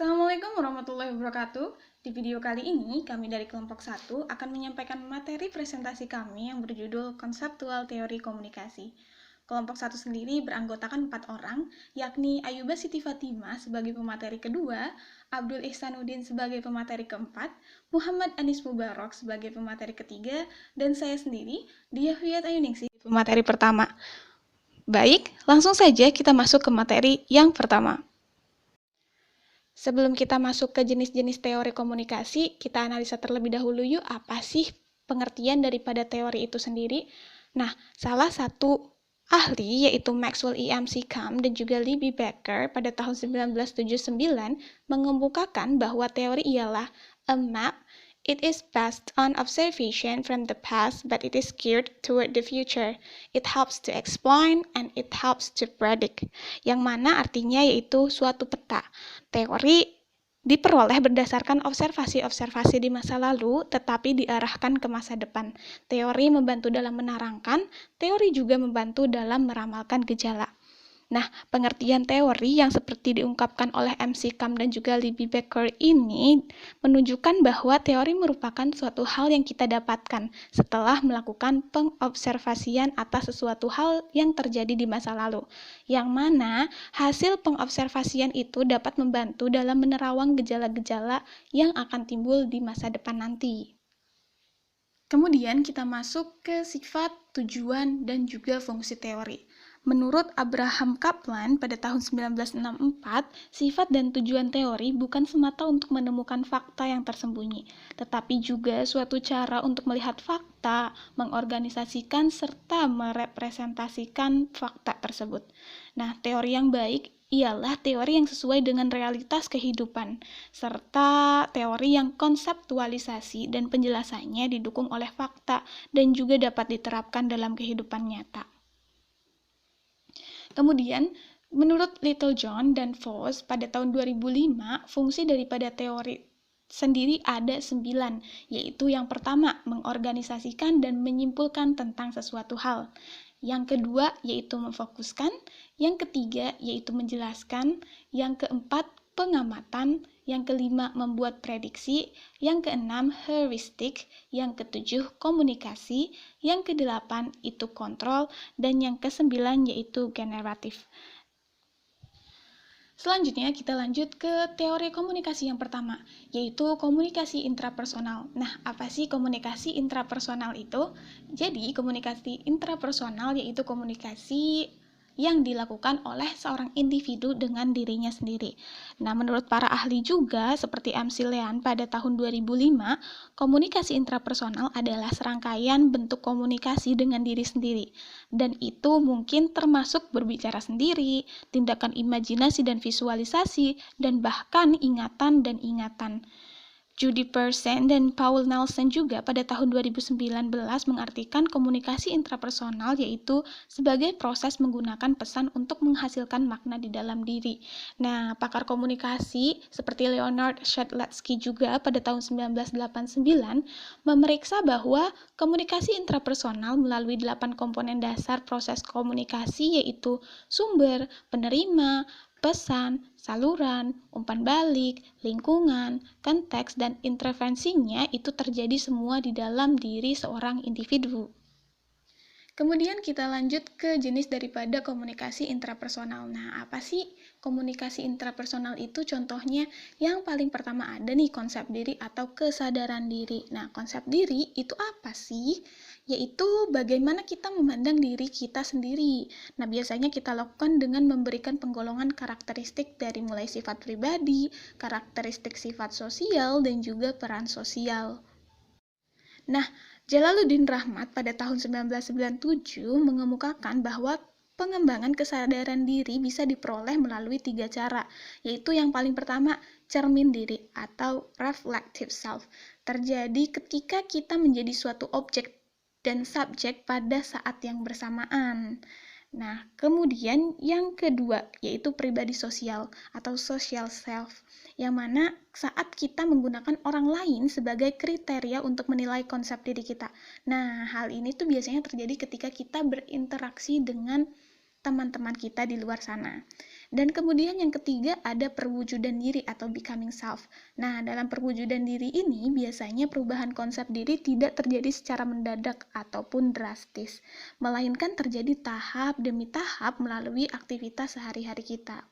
Assalamualaikum warahmatullahi wabarakatuh. Di video kali ini, kami dari kelompok 1 akan menyampaikan materi presentasi kami yang berjudul Konseptual Teori Komunikasi. Kelompok 1 sendiri beranggotakan 4 orang, yakni Ayuba Siti Fatimah sebagai pemateri kedua, Abdul Ihsanuddin sebagai pemateri keempat, Muhammad Anis Mubarok sebagai pemateri ketiga, dan saya sendiri, Diahwiyat Ayuningsih, pemateri pertama. Baik, langsung saja kita masuk ke materi yang pertama. Sebelum kita masuk ke jenis-jenis teori komunikasi, kita analisa terlebih dahulu yuk apa sih pengertian daripada teori itu sendiri. Nah, salah satu ahli yaitu Maxwell E. McCombs dan juga Libby Becker pada tahun 1979 mengemukakan bahwa teori ialah a map. It is based on observation from the past, but it is geared toward the future. It helps to explain and it helps to predict. Yang mana artinya yaitu suatu peta. Teori diperoleh berdasarkan observasi-observasi di masa lalu, tetapi diarahkan ke masa depan. Teori membantu dalam menerangkan, teori juga membantu dalam meramalkan gejala. Nah, pengertian teori yang seperti diungkapkan oleh McCombs dan juga Libby Becker ini menunjukkan bahwa teori merupakan suatu hal yang kita dapatkan setelah melakukan pengobservasian atas sesuatu hal yang terjadi di masa lalu, yang mana hasil pengobservasian itu dapat membantu dalam menerawang gejala-gejala yang akan timbul di masa depan nanti. Kemudian kita masuk ke sifat, tujuan, dan juga fungsi teori. Menurut Abraham Kaplan pada tahun 1964, sifat dan tujuan teori bukan semata untuk menemukan fakta yang tersembunyi, tetapi juga suatu cara untuk melihat fakta, mengorganisasikan, serta merepresentasikan fakta tersebut. Nah, teori yang baik ialah teori yang sesuai dengan realitas kehidupan, serta teori yang konseptualisasi dan penjelasannya didukung oleh fakta dan juga dapat diterapkan dalam kehidupan nyata. Kemudian, menurut Littlejohn dan Voss pada tahun 2005, fungsi daripada teori sendiri ada 9, yaitu yang pertama, mengorganisasikan dan menyimpulkan tentang sesuatu hal. Yang kedua, yaitu memfokuskan. Yang ketiga, yaitu menjelaskan. Yang keempat, pengamatan. Yang kelima, membuat prediksi. Yang keenam, heuristik. Yang ketujuh, komunikasi. Yang kedelapan, itu kontrol. Dan yang kesembilan, yaitu generatif. Selanjutnya kita lanjut ke teori komunikasi yang pertama, yaitu komunikasi intrapersonal. Nah, apa sih komunikasi intrapersonal itu? Jadi, komunikasi intrapersonal yaitu komunikasi yang dilakukan oleh seorang individu dengan dirinya sendiri. Nah, menurut para ahli juga, seperti M. Lean pada tahun 2005, komunikasi intrapersonal adalah serangkaian bentuk komunikasi dengan diri sendiri. Dan itu mungkin termasuk berbicara sendiri, tindakan imajinasi dan visualisasi, dan bahkan ingatan dan ingatan. Judy Person dan Paul Nelson juga pada tahun 2019 mengartikan komunikasi intrapersonal yaitu sebagai proses menggunakan pesan untuk menghasilkan makna di dalam diri. Nah, pakar komunikasi seperti Leonard Shedlatsky juga pada tahun 1989 memeriksa bahwa komunikasi intrapersonal melalui 8 komponen dasar proses komunikasi yaitu sumber, penerima, pesan, saluran, umpan balik, lingkungan, konteks, dan intervensinya itu terjadi semua di dalam diri seorang individu. Kemudian kita lanjut ke jenis daripada komunikasi intrapersonal. Nah, apa sih komunikasi intrapersonal itu? Contohnya yang paling pertama ada nih konsep diri atau kesadaran diri. Nah, konsep diri itu apa sih? Yaitu bagaimana kita memandang diri kita sendiri. Nah, biasanya kita lakukan dengan memberikan penggolongan karakteristik dari mulai sifat pribadi, karakteristik sifat sosial, dan juga peran sosial. Nah, Jalaluddin Rahmat pada tahun 1997 mengemukakan bahwa pengembangan kesadaran diri bisa diperoleh melalui 3 cara, yaitu yang paling pertama, cermin diri atau reflective self. Terjadi ketika kita menjadi suatu objek dan subjek pada saat yang bersamaan. Nah, kemudian yang kedua yaitu pribadi sosial atau social self, yang mana saat kita menggunakan orang lain sebagai kriteria untuk menilai konsep diri kita. Nah, hal ini tuh biasanya terjadi ketika kita berinteraksi dengan teman-teman kita di luar sana. Dan kemudian yang ketiga ada perwujudan diri atau becoming self. Nah, dalam perwujudan diri ini biasanya perubahan konsep diri tidak terjadi secara mendadak ataupun drastis, melainkan terjadi tahap demi tahap melalui aktivitas sehari-hari kita.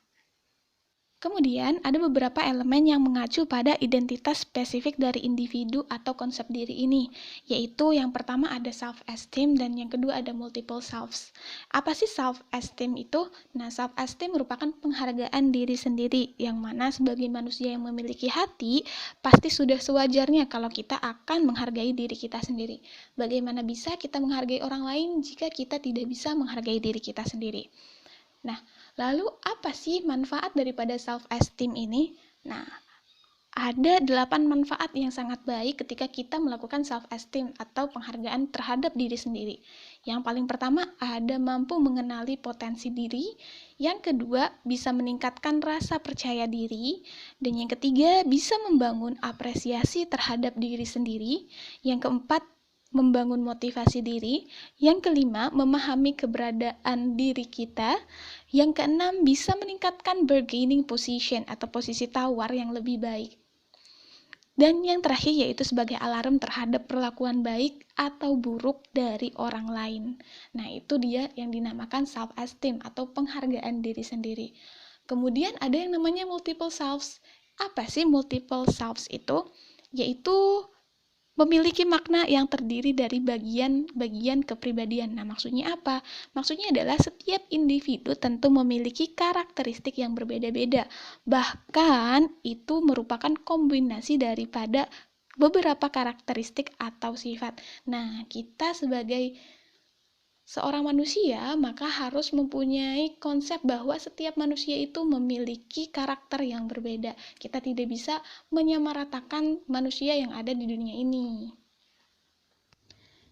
Kemudian, ada beberapa elemen yang mengacu pada identitas spesifik dari individu atau konsep diri ini, yaitu yang pertama ada self-esteem dan yang kedua ada multiple selves. Apa sih self-esteem itu? Nah, self-esteem merupakan penghargaan diri sendiri, yang mana sebagai manusia yang memiliki hati, pasti sudah sewajarnya kalau kita akan menghargai diri kita sendiri. Bagaimana bisa kita menghargai orang lain jika kita tidak bisa menghargai diri kita sendiri? Nah, lalu apa sih manfaat daripada self-esteem ini? Nah, ada 8 manfaat yang sangat baik ketika kita melakukan self-esteem atau penghargaan terhadap diri sendiri. Yang paling pertama, ada mampu mengenali potensi diri. Yang kedua, bisa meningkatkan rasa percaya diri. Dan yang ketiga, bisa membangun apresiasi terhadap diri sendiri. Yang keempat, membangun motivasi diri. Yang kelima, memahami keberadaan diri kita. Yang keenam, bisa meningkatkan bargaining position atau posisi tawar yang lebih baik. Dan yang terakhir yaitu sebagai alarm terhadap perlakuan baik atau buruk dari orang lain. Nah, itu dia yang dinamakan self-esteem atau penghargaan diri sendiri. Kemudian ada yang namanya multiple selves. Apa sih multiple selves itu? Yaitu memiliki makna yang terdiri dari bagian-bagian kepribadian. Nah, maksudnya apa? Maksudnya adalah setiap individu tentu memiliki karakteristik yang berbeda-beda. Bahkan itu merupakan kombinasi daripada beberapa karakteristik atau sifat. Nah, kita sebagai seorang manusia maka harus mempunyai konsep bahwa setiap manusia itu memiliki karakter yang berbeda. Kita tidak bisa menyamaratakan manusia yang ada di dunia ini.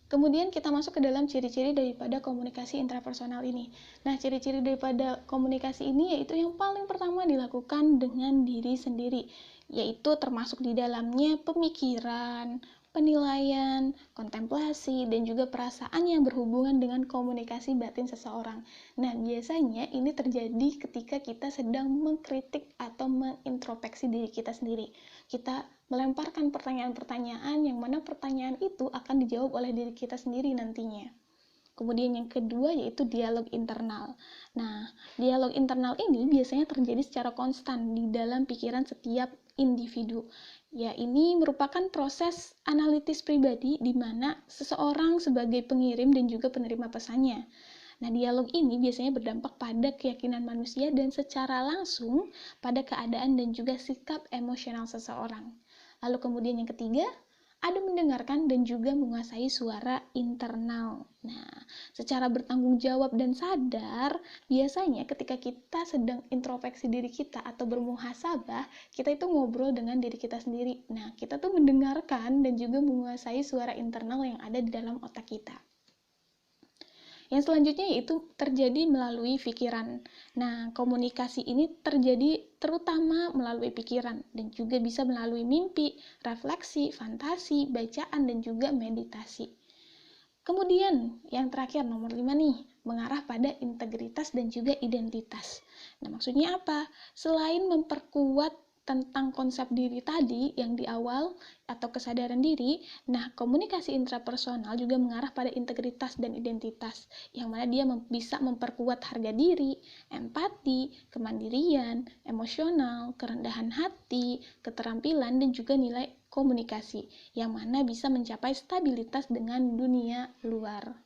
Kemudian kita masuk ke dalam ciri-ciri daripada komunikasi intrapersonal ini. Nah, ciri-ciri daripada komunikasi ini yaitu yang paling pertama dilakukan dengan diri sendiri, yaitu termasuk di dalamnya pemikiran, penilaian, kontemplasi, dan juga perasaan yang berhubungan dengan komunikasi batin seseorang. Nah, biasanya ini terjadi ketika kita sedang mengkritik atau mengintrospeksi diri kita sendiri. Kita melemparkan pertanyaan-pertanyaan yang mana pertanyaan itu akan dijawab oleh diri kita sendiri nantinya. Kemudian yang kedua yaitu dialog internal. Nah, dialog internal ini biasanya terjadi secara konstan di dalam pikiran setiap individu. Ya, ini merupakan proses analitis pribadi di mana seseorang sebagai pengirim dan juga penerima pesannya. Nah, dialog ini biasanya berdampak pada keyakinan manusia dan secara langsung pada keadaan dan juga sikap emosional seseorang. Lalu kemudian yang ketiga, ada mendengarkan dan juga menguasai suara internal. Nah, secara bertanggung jawab dan sadar, biasanya ketika kita sedang introspeksi diri kita atau bermuhasabah, kita itu ngobrol dengan diri kita sendiri. Nah, kita tuh mendengarkan dan juga menguasai suara internal yang ada di dalam otak kita. Yang selanjutnya yaitu terjadi melalui pikiran. Nah, komunikasi ini terjadi terutama melalui pikiran dan juga bisa melalui mimpi, refleksi, fantasi, bacaan, dan juga meditasi. Kemudian, yang terakhir nomor 5 nih, mengarah pada integritas dan juga identitas. Nah, maksudnya apa? Selain memperkuat tentang konsep diri tadi yang di awal atau kesadaran diri, nah komunikasi intrapersonal juga mengarah pada integritas dan identitas, yang mana dia bisa memperkuat harga diri, empati, kemandirian, emosional, kerendahan hati, keterampilan, dan juga nilai komunikasi, yang mana bisa mencapai stabilitas dengan dunia luar.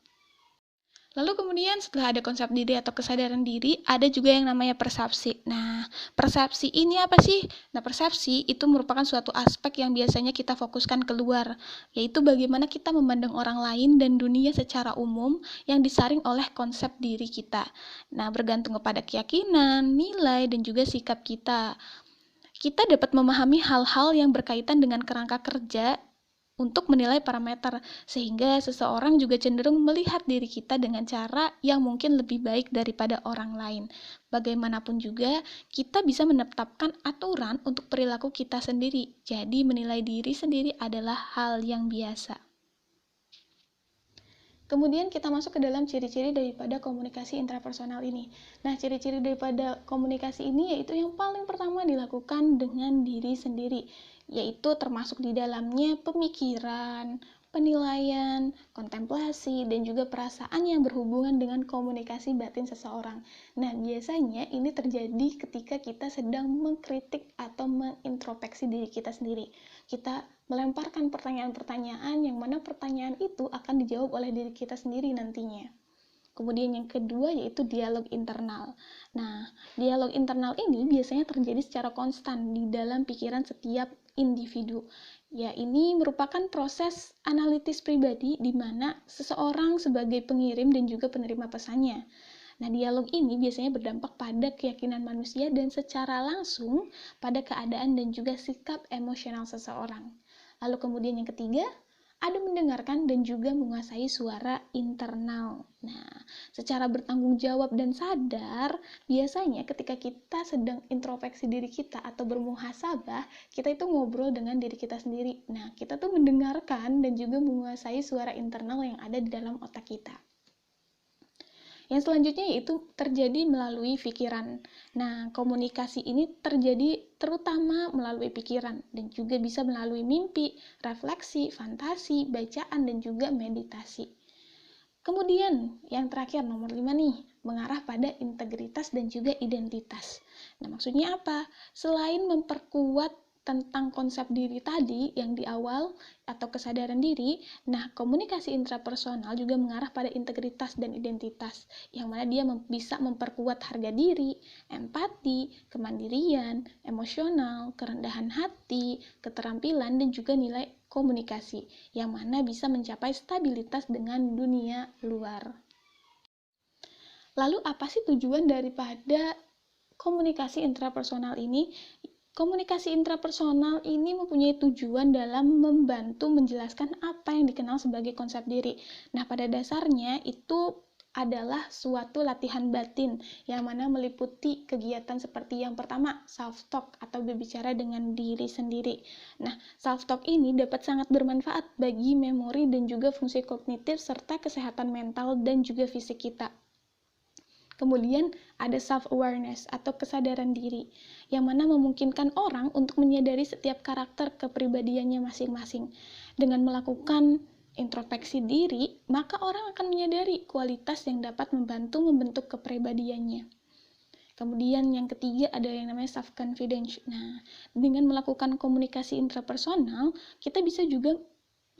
Lalu kemudian setelah ada konsep diri atau kesadaran diri, ada juga yang namanya persepsi. Nah, persepsi ini apa sih? Nah, persepsi itu merupakan suatu aspek yang biasanya kita fokuskan keluar, yaitu bagaimana kita memandang orang lain dan dunia secara umum yang disaring oleh konsep diri kita. Nah, bergantung kepada keyakinan, nilai, dan juga sikap kita. Kita dapat memahami hal-hal yang berkaitan dengan kerangka kerja untuk menilai parameter, sehingga seseorang juga cenderung melihat diri kita dengan cara yang mungkin lebih baik daripada orang lain. Bagaimanapun juga, kita bisa menetapkan aturan untuk perilaku kita sendiri, jadi menilai diri sendiri adalah hal yang biasa. Kemudian kita masuk ke dalam ciri-ciri daripada komunikasi intrapersonal ini. Nah, ciri-ciri daripada komunikasi ini yaitu yang paling pertama dilakukan dengan diri sendiri, yaitu termasuk di dalamnya pemikiran, penilaian, kontemplasi, dan juga perasaan yang berhubungan dengan komunikasi batin seseorang. Nah, biasanya ini terjadi ketika kita sedang mengkritik atau mengintrospeksi diri kita sendiri. Kita melemparkan pertanyaan-pertanyaan yang mana pertanyaan itu akan dijawab oleh diri kita sendiri nantinya. Kemudian yang kedua yaitu dialog internal. Nah, dialog internal ini biasanya terjadi secara konstan di dalam pikiran setiap individu. Ya, ini merupakan proses analitis pribadi di mana seseorang sebagai pengirim dan juga penerima pesannya. Nah, dialog ini biasanya berdampak pada keyakinan manusia dan secara langsung pada keadaan dan juga sikap emosional seseorang. Lalu kemudian yang ketiga, ada mendengarkan dan juga menguasai suara internal. Nah, secara bertanggung jawab dan sadar, biasanya ketika kita sedang introspeksi diri kita atau bermuhasabah, kita itu ngobrol dengan diri kita sendiri. Nah, kita tuh mendengarkan dan juga menguasai suara internal yang ada di dalam otak kita. Yang selanjutnya yaitu terjadi melalui pikiran. Nah, komunikasi ini terjadi terutama melalui pikiran dan juga bisa melalui mimpi, refleksi, fantasi, bacaan, dan juga meditasi. Kemudian, yang terakhir nomor 5 nih, mengarah pada integritas dan juga identitas. Nah, maksudnya apa? Selain memperkuat tentang konsep diri tadi yang di awal atau kesadaran diri, nah komunikasi intrapersonal juga mengarah pada integritas dan identitas, yang mana dia bisa memperkuat harga diri, empati, kemandirian, emosional, kerendahan hati, keterampilan, dan juga nilai komunikasi, yang mana bisa mencapai stabilitas dengan dunia luar. Lalu apa sih tujuan daripada komunikasi intrapersonal ini? Komunikasi intrapersonal ini mempunyai tujuan dalam membantu menjelaskan apa yang dikenal sebagai konsep diri. Nah, pada dasarnya itu adalah suatu latihan batin yang mana meliputi kegiatan seperti yang pertama, self-talk atau berbicara dengan diri sendiri. Nah, self-talk ini dapat sangat bermanfaat bagi memori dan juga fungsi kognitif serta kesehatan mental dan juga fisik kita. Kemudian ada self-awareness atau kesadaran diri, yang mana memungkinkan orang untuk menyadari setiap karakter kepribadiannya masing-masing. Dengan melakukan introspeksi diri, maka orang akan menyadari kualitas yang dapat membantu membentuk kepribadiannya. Kemudian yang ketiga ada yang namanya self-confidence. Nah, dengan melakukan komunikasi intrapersonal, kita bisa juga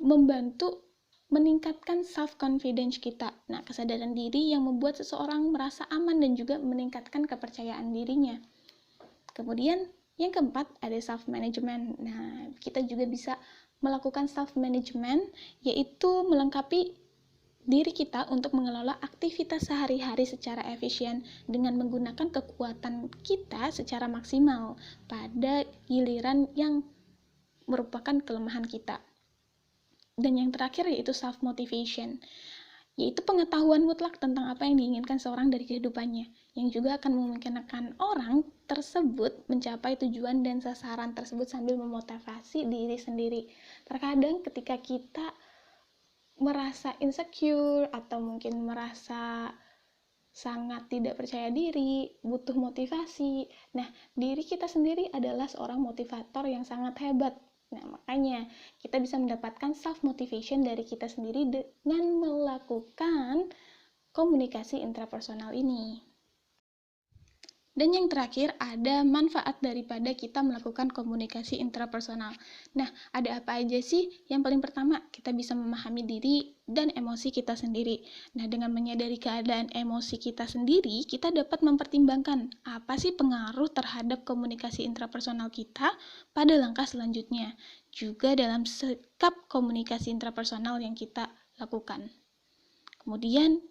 membantu meningkatkan self-confidence kita. Nah, kesadaran diri yang membuat seseorang merasa aman dan juga meningkatkan kepercayaan dirinya. Kemudian, yang keempat, ada self-management. Nah, kita juga bisa melakukan self-management, yaitu melengkapi diri kita untuk mengelola aktivitas sehari-hari secara efisien dengan menggunakan kekuatan kita secara maksimal pada giliran yang merupakan kelemahan kita. Dan yang terakhir yaitu self-motivation, yaitu pengetahuan mutlak tentang apa yang diinginkan seorang dari kehidupannya, yang juga akan memungkinkan orang tersebut mencapai tujuan dan sasaran tersebut sambil memotivasi diri sendiri. Terkadang ketika kita merasa insecure atau mungkin merasa sangat tidak percaya diri, butuh motivasi. Nah, diri kita sendiri adalah seorang motivator yang sangat hebat. Nah, makanya kita bisa mendapatkan self-motivation dari kita sendiri dengan melakukan komunikasi intrapersonal ini. Dan yang terakhir, ada manfaat daripada kita melakukan komunikasi intrapersonal. Nah, ada apa aja sih? Yang paling pertama, kita bisa memahami diri dan emosi kita sendiri. Nah, dengan menyadari keadaan emosi kita sendiri, kita dapat mempertimbangkan apa sih pengaruh terhadap komunikasi intrapersonal kita pada langkah selanjutnya. Juga dalam sikap komunikasi intrapersonal yang kita lakukan. Kemudian,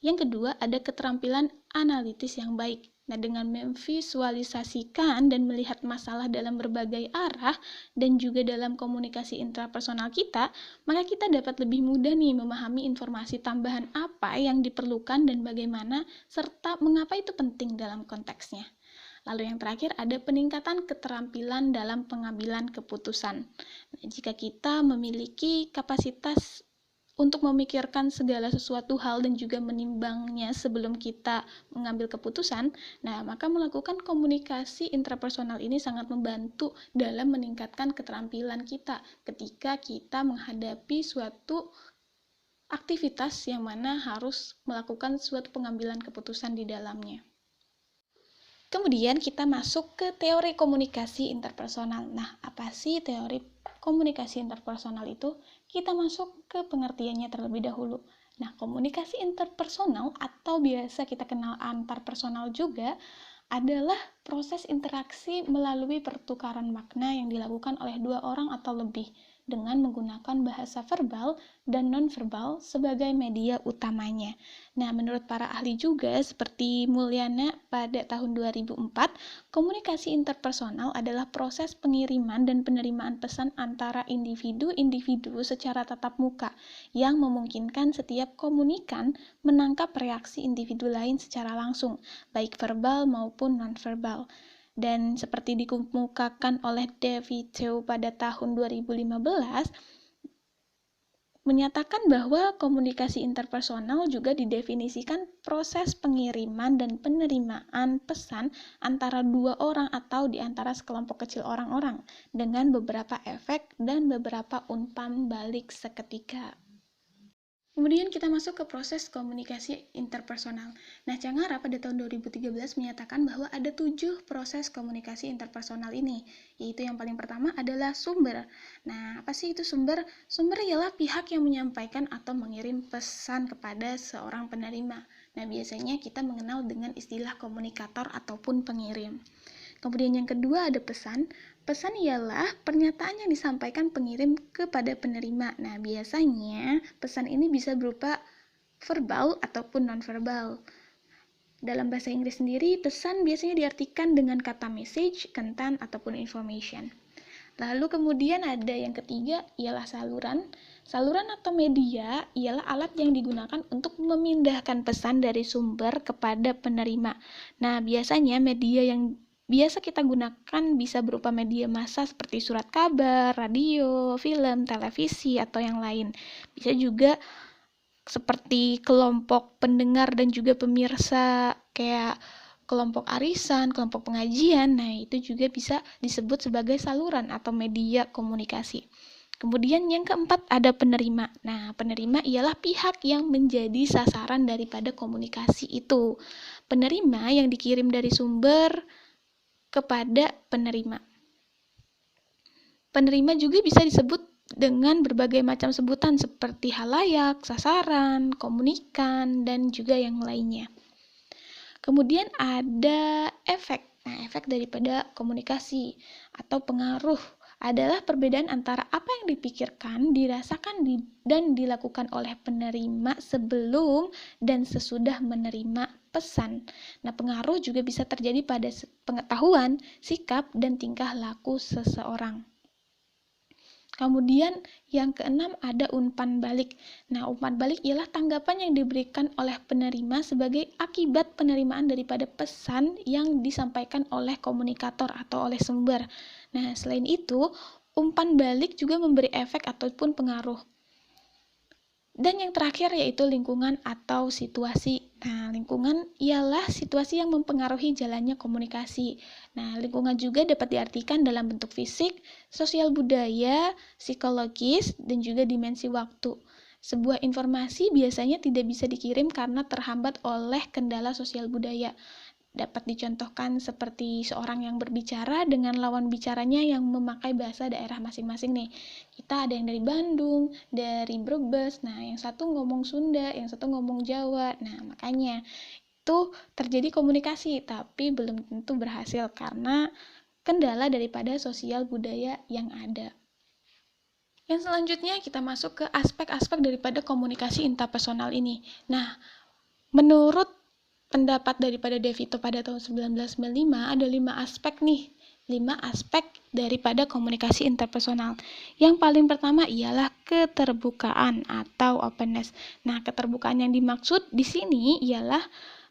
yang kedua, ada keterampilan analitis yang baik. Nah, dengan memvisualisasikan dan melihat masalah dalam berbagai arah dan juga dalam komunikasi intrapersonal kita, maka kita dapat lebih mudah nih memahami informasi tambahan apa yang diperlukan dan bagaimana, serta mengapa itu penting dalam konteksnya. Lalu yang terakhir ada peningkatan keterampilan dalam pengambilan keputusan. Nah, jika kita memiliki kapasitas untuk memikirkan segala sesuatu hal dan juga menimbangnya sebelum kita mengambil keputusan, nah maka melakukan komunikasi intrapersonal ini sangat membantu dalam meningkatkan keterampilan kita ketika kita menghadapi suatu aktivitas yang mana harus melakukan suatu pengambilan keputusan di dalamnya. Kemudian kita masuk ke teori komunikasi interpersonal. Nah, apa sih teori komunikasi interpersonal itu? Kita masuk ke pengertiannya terlebih dahulu. Nah, komunikasi interpersonal atau biasa kita kenal antarpersonal juga adalah proses interaksi melalui pertukaran makna yang dilakukan oleh dua orang atau lebih dengan menggunakan bahasa verbal dan non-verbal sebagai media utamanya. Nah, menurut para ahli juga seperti Mulyana pada tahun 2004, komunikasi interpersonal adalah proses pengiriman dan penerimaan pesan antara individu-individu secara tatap muka yang memungkinkan setiap komunikan menangkap reaksi individu lain secara langsung, baik verbal maupun non-verbal. Dan seperti dikemukakan oleh DeVito pada tahun 2015, menyatakan bahwa komunikasi interpersonal juga didefinisikan proses pengiriman dan penerimaan pesan antara dua orang atau di antara sekelompok kecil orang-orang dengan beberapa efek dan beberapa umpan balik seketika. Kemudian kita masuk ke proses komunikasi interpersonal. Nah, Cangara pada tahun 2013 menyatakan bahwa ada 7 proses komunikasi interpersonal ini, yaitu yang paling pertama adalah sumber. Nah, apa sih itu sumber? Sumber ialah pihak yang menyampaikan atau mengirim pesan kepada seorang penerima. Nah, biasanya kita mengenal dengan istilah komunikator ataupun pengirim. Kemudian yang kedua ada pesan. Pesan ialah pernyataan yang disampaikan pengirim kepada penerima. Nah, biasanya pesan ini bisa berupa verbal ataupun non-verbal. Dalam bahasa Inggris sendiri, pesan biasanya diartikan dengan kata message, content, ataupun information. Lalu kemudian ada yang ketiga ialah saluran. Saluran atau media ialah alat yang digunakan untuk memindahkan pesan dari sumber kepada penerima. Nah, biasanya media yang biasa kita gunakan bisa berupa media massa seperti surat kabar, radio, film, televisi, atau yang lain. Bisa juga seperti kelompok pendengar dan juga pemirsa kayak kelompok arisan, kelompok pengajian. Nah, itu juga bisa disebut sebagai saluran atau media komunikasi. Kemudian yang keempat ada penerima. Nah, penerima ialah pihak yang menjadi sasaran daripada komunikasi itu. Penerima yang dikirim dari sumber kepada penerima. Penerima juga bisa disebut dengan berbagai macam sebutan seperti halayak, sasaran, komunikan, dan juga yang lainnya. Kemudian ada efek. Nah, efek daripada komunikasi atau pengaruh adalah perbedaan antara apa yang dipikirkan, dirasakan, dan dilakukan oleh penerima sebelum dan sesudah menerima pesan. Nah, pengaruh juga bisa terjadi pada pengetahuan, sikap, dan tingkah laku seseorang. Kemudian yang keenam ada umpan balik. Nah, umpan balik ialah tanggapan yang diberikan oleh penerima sebagai akibat penerimaan daripada pesan yang disampaikan oleh komunikator atau oleh sumber. Nah, selain itu, umpan balik juga memberi efek ataupun pengaruh. Dan yang terakhir yaitu lingkungan atau situasi. Nah, lingkungan ialah situasi yang mempengaruhi jalannya komunikasi. Nah, lingkungan juga dapat diartikan dalam bentuk fisik, sosial budaya, psikologis, dan juga dimensi waktu. Sebuah informasi biasanya tidak bisa dikirim karena terhambat oleh kendala sosial budaya. Dapat dicontohkan seperti seorang yang berbicara dengan lawan bicaranya yang memakai bahasa daerah masing-masing nih. Kita ada yang dari Bandung, dari Brebes, nah yang satu ngomong Sunda, yang satu ngomong Jawa. Nah, makanya itu terjadi komunikasi, tapi belum tentu berhasil karena kendala daripada sosial budaya yang ada. Yang selanjutnya kita masuk ke aspek-aspek daripada komunikasi interpersonal ini. Nah, menurut pendapat daripada DeVito pada tahun 1995 ada 5 aspek nih. 5 aspek daripada komunikasi interpersonal. Yang paling pertama ialah keterbukaan atau openness. Nah, keterbukaan yang dimaksud di sini ialah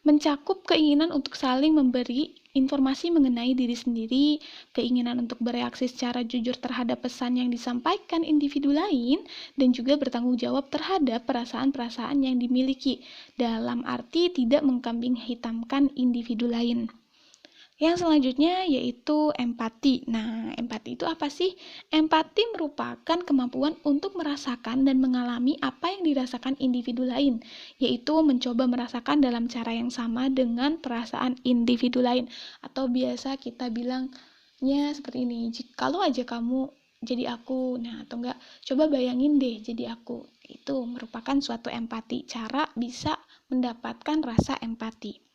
mencakup keinginan untuk saling memberi informasi mengenai diri sendiri, keinginan untuk bereaksi secara jujur terhadap pesan yang disampaikan individu lain, dan juga bertanggung jawab terhadap perasaan-perasaan yang dimiliki, dalam arti tidak mengkambing hitamkan individu lain. Yang selanjutnya yaitu empati. Nah, empati itu apa sih? Empati merupakan kemampuan untuk merasakan dan mengalami apa yang dirasakan individu lain, yaitu mencoba merasakan dalam cara yang sama dengan perasaan individu lain. Atau biasa kita bilangnya seperti ini, kalau aja kamu jadi aku, nah atau enggak, coba bayangin deh jadi aku. Itu merupakan suatu empati, cara bisa mendapatkan rasa empati.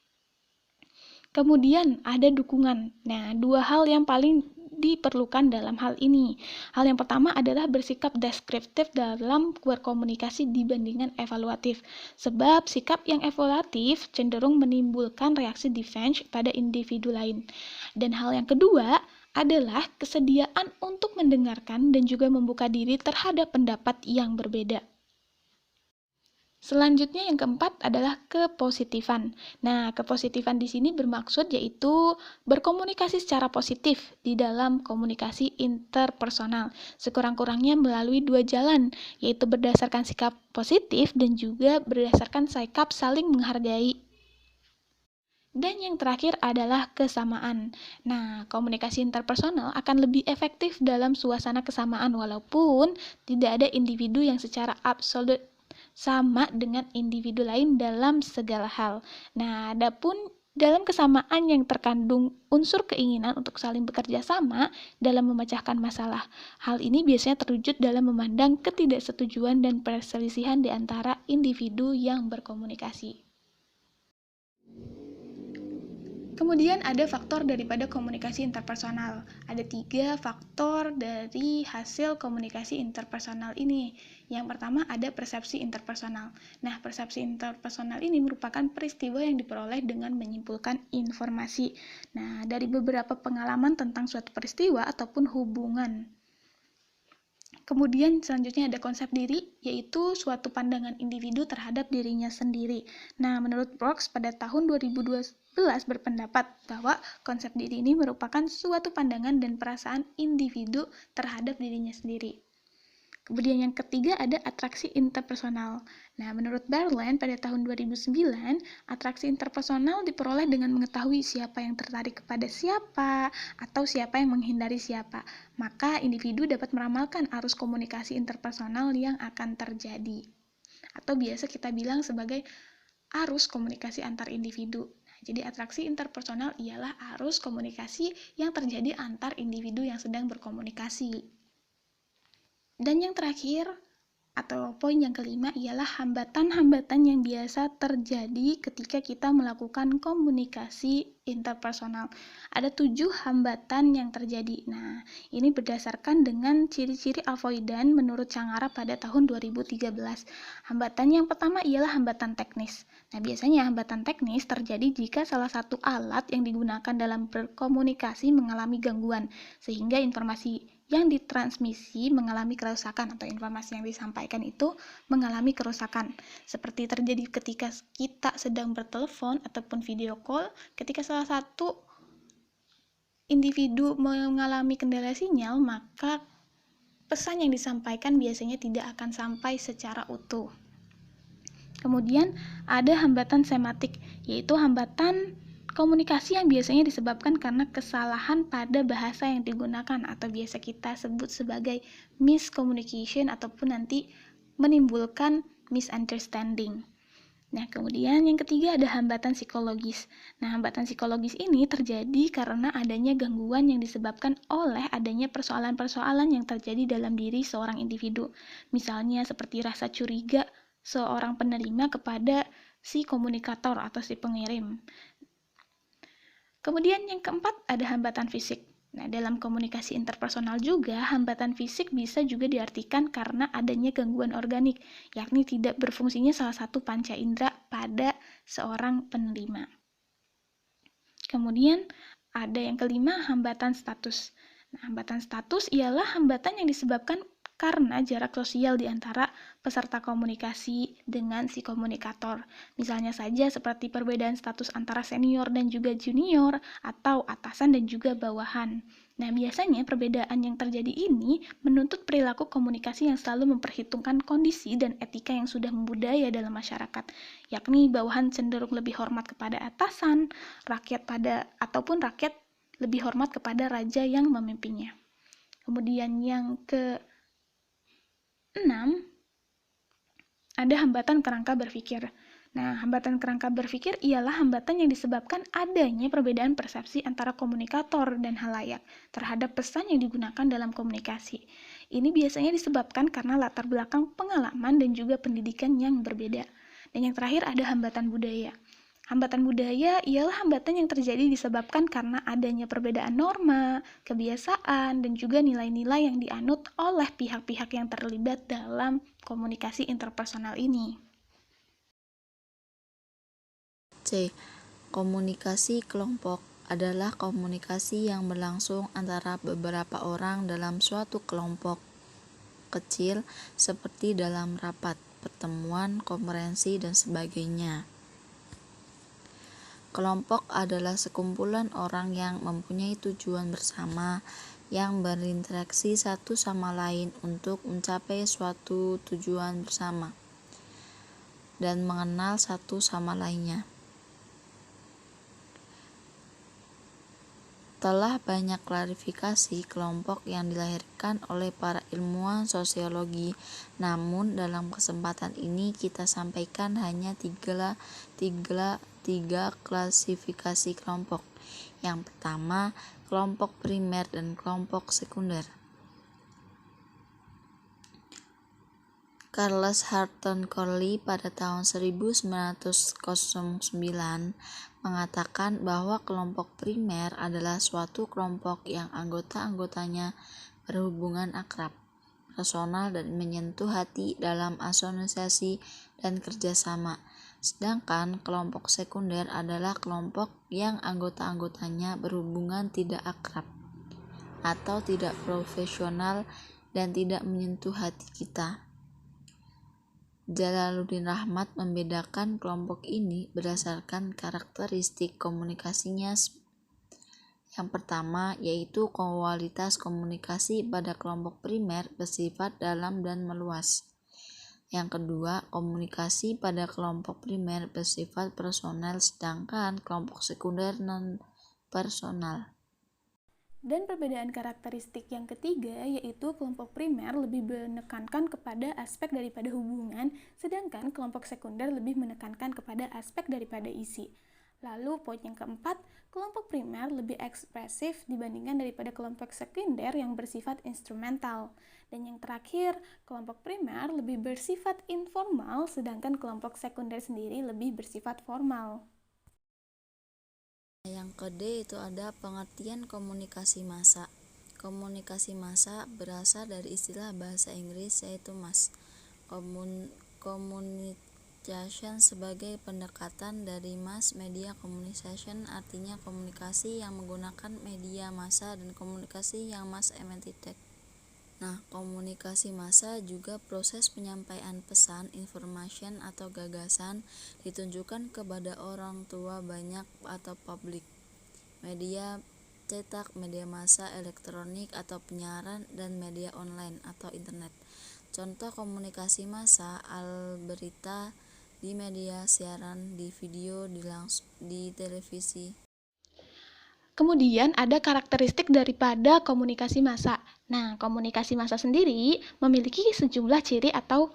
Kemudian ada dukungan. Nah, dua hal yang paling diperlukan dalam hal ini. Hal yang pertama adalah bersikap deskriptif dalam berkomunikasi dibandingkan evaluatif. Sebab sikap yang evaluatif cenderung menimbulkan reaksi defense pada individu lain. Dan hal yang kedua adalah kesediaan untuk mendengarkan dan juga membuka diri terhadap pendapat yang berbeda. Selanjutnya yang keempat adalah kepositifan. Nah, kepositifan di sini bermaksud yaitu berkomunikasi secara positif di dalam komunikasi interpersonal. Sekurang-kurangnya melalui dua jalan, yaitu berdasarkan sikap positif dan juga berdasarkan sikap saling menghargai. Dan yang terakhir adalah kesamaan. Nah, komunikasi interpersonal akan lebih efektif dalam suasana kesamaan walaupun tidak ada individu yang secara absolut sama dengan individu lain dalam segala hal. Nah, adapun dalam kesamaan yang terkandung unsur keinginan untuk saling bekerja sama dalam memecahkan masalah. Hal ini biasanya terwujud dalam memandang ketidaksetujuan dan perselisihan di antara individu yang berkomunikasi. Kemudian ada faktor daripada komunikasi interpersonal. Ada 3 faktor dari hasil komunikasi interpersonal ini. Yang pertama ada persepsi interpersonal. Nah, persepsi interpersonal ini merupakan peristiwa yang diperoleh dengan menyimpulkan informasi. Nah, dari beberapa pengalaman tentang suatu peristiwa ataupun hubungan. Kemudian selanjutnya ada konsep diri, yaitu suatu pandangan individu terhadap dirinya sendiri. Nah, menurut Brooks pada tahun 2012 berpendapat bahwa konsep diri ini merupakan suatu pandangan dan perasaan individu terhadap dirinya sendiri. Kemudian yang ketiga ada atraksi interpersonal. Nah, menurut Berland pada tahun 2009, atraksi interpersonal diperoleh dengan mengetahui siapa yang tertarik kepada siapa atau siapa yang menghindari siapa. Maka individu dapat meramalkan arus komunikasi interpersonal yang akan terjadi. Atau biasa kita bilang sebagai arus komunikasi antar individu. Jadi atraksi interpersonal ialah arus komunikasi yang terjadi antar individu yang sedang berkomunikasi. Dan yang terakhir, atau poin yang kelima ialah hambatan-hambatan yang biasa terjadi ketika kita melakukan komunikasi interpersonal. Ada 7 hambatan yang terjadi. Nah, ini berdasarkan dengan ciri-ciri avoidan menurut Cangara pada tahun 2013. Hambatan yang pertama ialah hambatan teknis. Nah, biasanya hambatan teknis terjadi jika salah satu alat yang digunakan dalam berkomunikasi mengalami gangguan, sehingga informasi yang ditransmisi mengalami kerusakan atau informasi yang disampaikan itu mengalami kerusakan. Seperti terjadi ketika kita sedang bertelepon ataupun video call, ketika salah satu individu mengalami kendala sinyal, maka pesan yang disampaikan biasanya tidak akan sampai secara utuh. Kemudian ada hambatan semantik, yaitu hambatan komunikasi yang biasanya disebabkan karena kesalahan pada bahasa yang digunakan atau biasa kita sebut sebagai miscommunication ataupun nanti menimbulkan misunderstanding. Nah, kemudian yang ketiga ada hambatan psikologis. Nah, hambatan psikologis ini terjadi karena adanya gangguan yang disebabkan oleh adanya persoalan-persoalan yang terjadi dalam diri seorang individu. Misalnya seperti rasa curiga seorang penerima kepada si komunikator atau si pengirim. Kemudian yang keempat ada hambatan fisik. Nah, dalam komunikasi interpersonal juga, hambatan fisik bisa juga diartikan karena adanya gangguan organik, yakni tidak berfungsinya salah satu panca indera pada seorang penerima. Kemudian ada yang kelima, hambatan status. Nah, hambatan status ialah hambatan yang disebabkan karena jarak sosial di antara peserta komunikasi dengan si komunikator. Misalnya saja seperti perbedaan status antara senior dan juga junior, atau atasan dan juga bawahan. Nah, biasanya perbedaan yang terjadi ini menuntut perilaku komunikasi yang selalu memperhitungkan kondisi dan etika yang sudah membudaya dalam masyarakat, yakni bawahan cenderung lebih hormat kepada atasan, ataupun rakyat lebih hormat kepada raja yang memimpinnya. Kemudian yang ke-6, ada hambatan kerangka berpikir. Nah, hambatan kerangka berpikir ialah hambatan yang disebabkan adanya perbedaan persepsi antara komunikator dan halayak terhadap pesan yang digunakan dalam komunikasi. Ini biasanya disebabkan karena latar belakang pengalaman dan juga pendidikan yang berbeda. Dan yang terakhir ada hambatan budaya. Hambatan budaya ialah hambatan yang terjadi disebabkan karena adanya perbedaan norma, kebiasaan, dan juga nilai-nilai yang dianut oleh pihak-pihak yang terlibat dalam komunikasi interpersonal ini. C. Komunikasi kelompok adalah komunikasi yang berlangsung antara beberapa orang dalam suatu kelompok kecil seperti dalam rapat, pertemuan, konferensi, dan sebagainya. Kelompok adalah sekumpulan orang yang mempunyai tujuan bersama yang berinteraksi satu sama lain untuk mencapai suatu tujuan bersama dan mengenal satu sama lainnya. Telah banyak klarifikasi kelompok yang dilahirkan oleh para ilmuwan sosiologi, namun dalam kesempatan ini kita sampaikan hanya tiga klasifikasi kelompok. Yang pertama, kelompok primer dan kelompok sekunder. Charles Horton Corley pada tahun 1909 mengatakan bahwa kelompok primer adalah suatu kelompok yang anggota-anggotanya berhubungan akrab, personal, dan menyentuh hati dalam asosiasi dan kerjasama. Sedangkan kelompok sekunder adalah kelompok yang anggota-anggotanya berhubungan tidak akrab atau tidak profesional dan tidak menyentuh hati kita. Jalaluddin Rahmat membedakan kelompok ini berdasarkan karakteristik komunikasinya. Yang pertama yaitu kualitas komunikasi pada kelompok primer bersifat dalam dan meluas. Yang kedua, komunikasi pada kelompok primer bersifat personal sedangkan kelompok sekunder non-personal. Dan perbedaan karakteristik yang ketiga yaitu kelompok primer lebih menekankan kepada aspek daripada hubungan, sedangkan kelompok sekunder lebih menekankan kepada aspek daripada isi. Lalu poin yang keempat, kelompok primer lebih ekspresif dibandingkan daripada kelompok sekunder yang bersifat instrumental. Dan yang terakhir, kelompok primer lebih bersifat informal, sedangkan kelompok sekunder sendiri lebih bersifat formal. Yang ke-D itu ada pengertian komunikasi massa. Komunikasi massa berasal dari istilah bahasa Inggris yaitu mass communication sebagai pendekatan dari mass media communication, artinya komunikasi yang menggunakan media massa dan komunikasi yang mass embedded. Nah, komunikasi massa juga proses penyampaian pesan, information atau gagasan ditunjukkan kepada orang tua banyak atau publik, media cetak, media massa elektronik atau penyiaran, dan media online atau internet. Contoh komunikasi massa, berita di media, siaran di video, di televisi. Kemudian ada karakteristik daripada komunikasi massa. Nah, komunikasi massa sendiri memiliki sejumlah ciri atau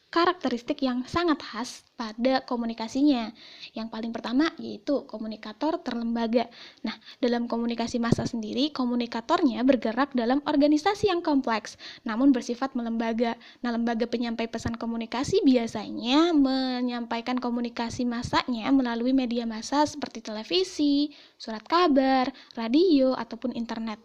karakteristik yang sangat khas pada komunikasinya. Yang paling pertama yaitu komunikator terlembaga. Nah, dalam komunikasi massa sendiri, komunikatornya bergerak dalam organisasi yang kompleks, namun bersifat melembaga. Nah, lembaga penyampai pesan komunikasi biasanya menyampaikan komunikasi massanya melalui media massa seperti televisi, surat kabar, radio, ataupun internet.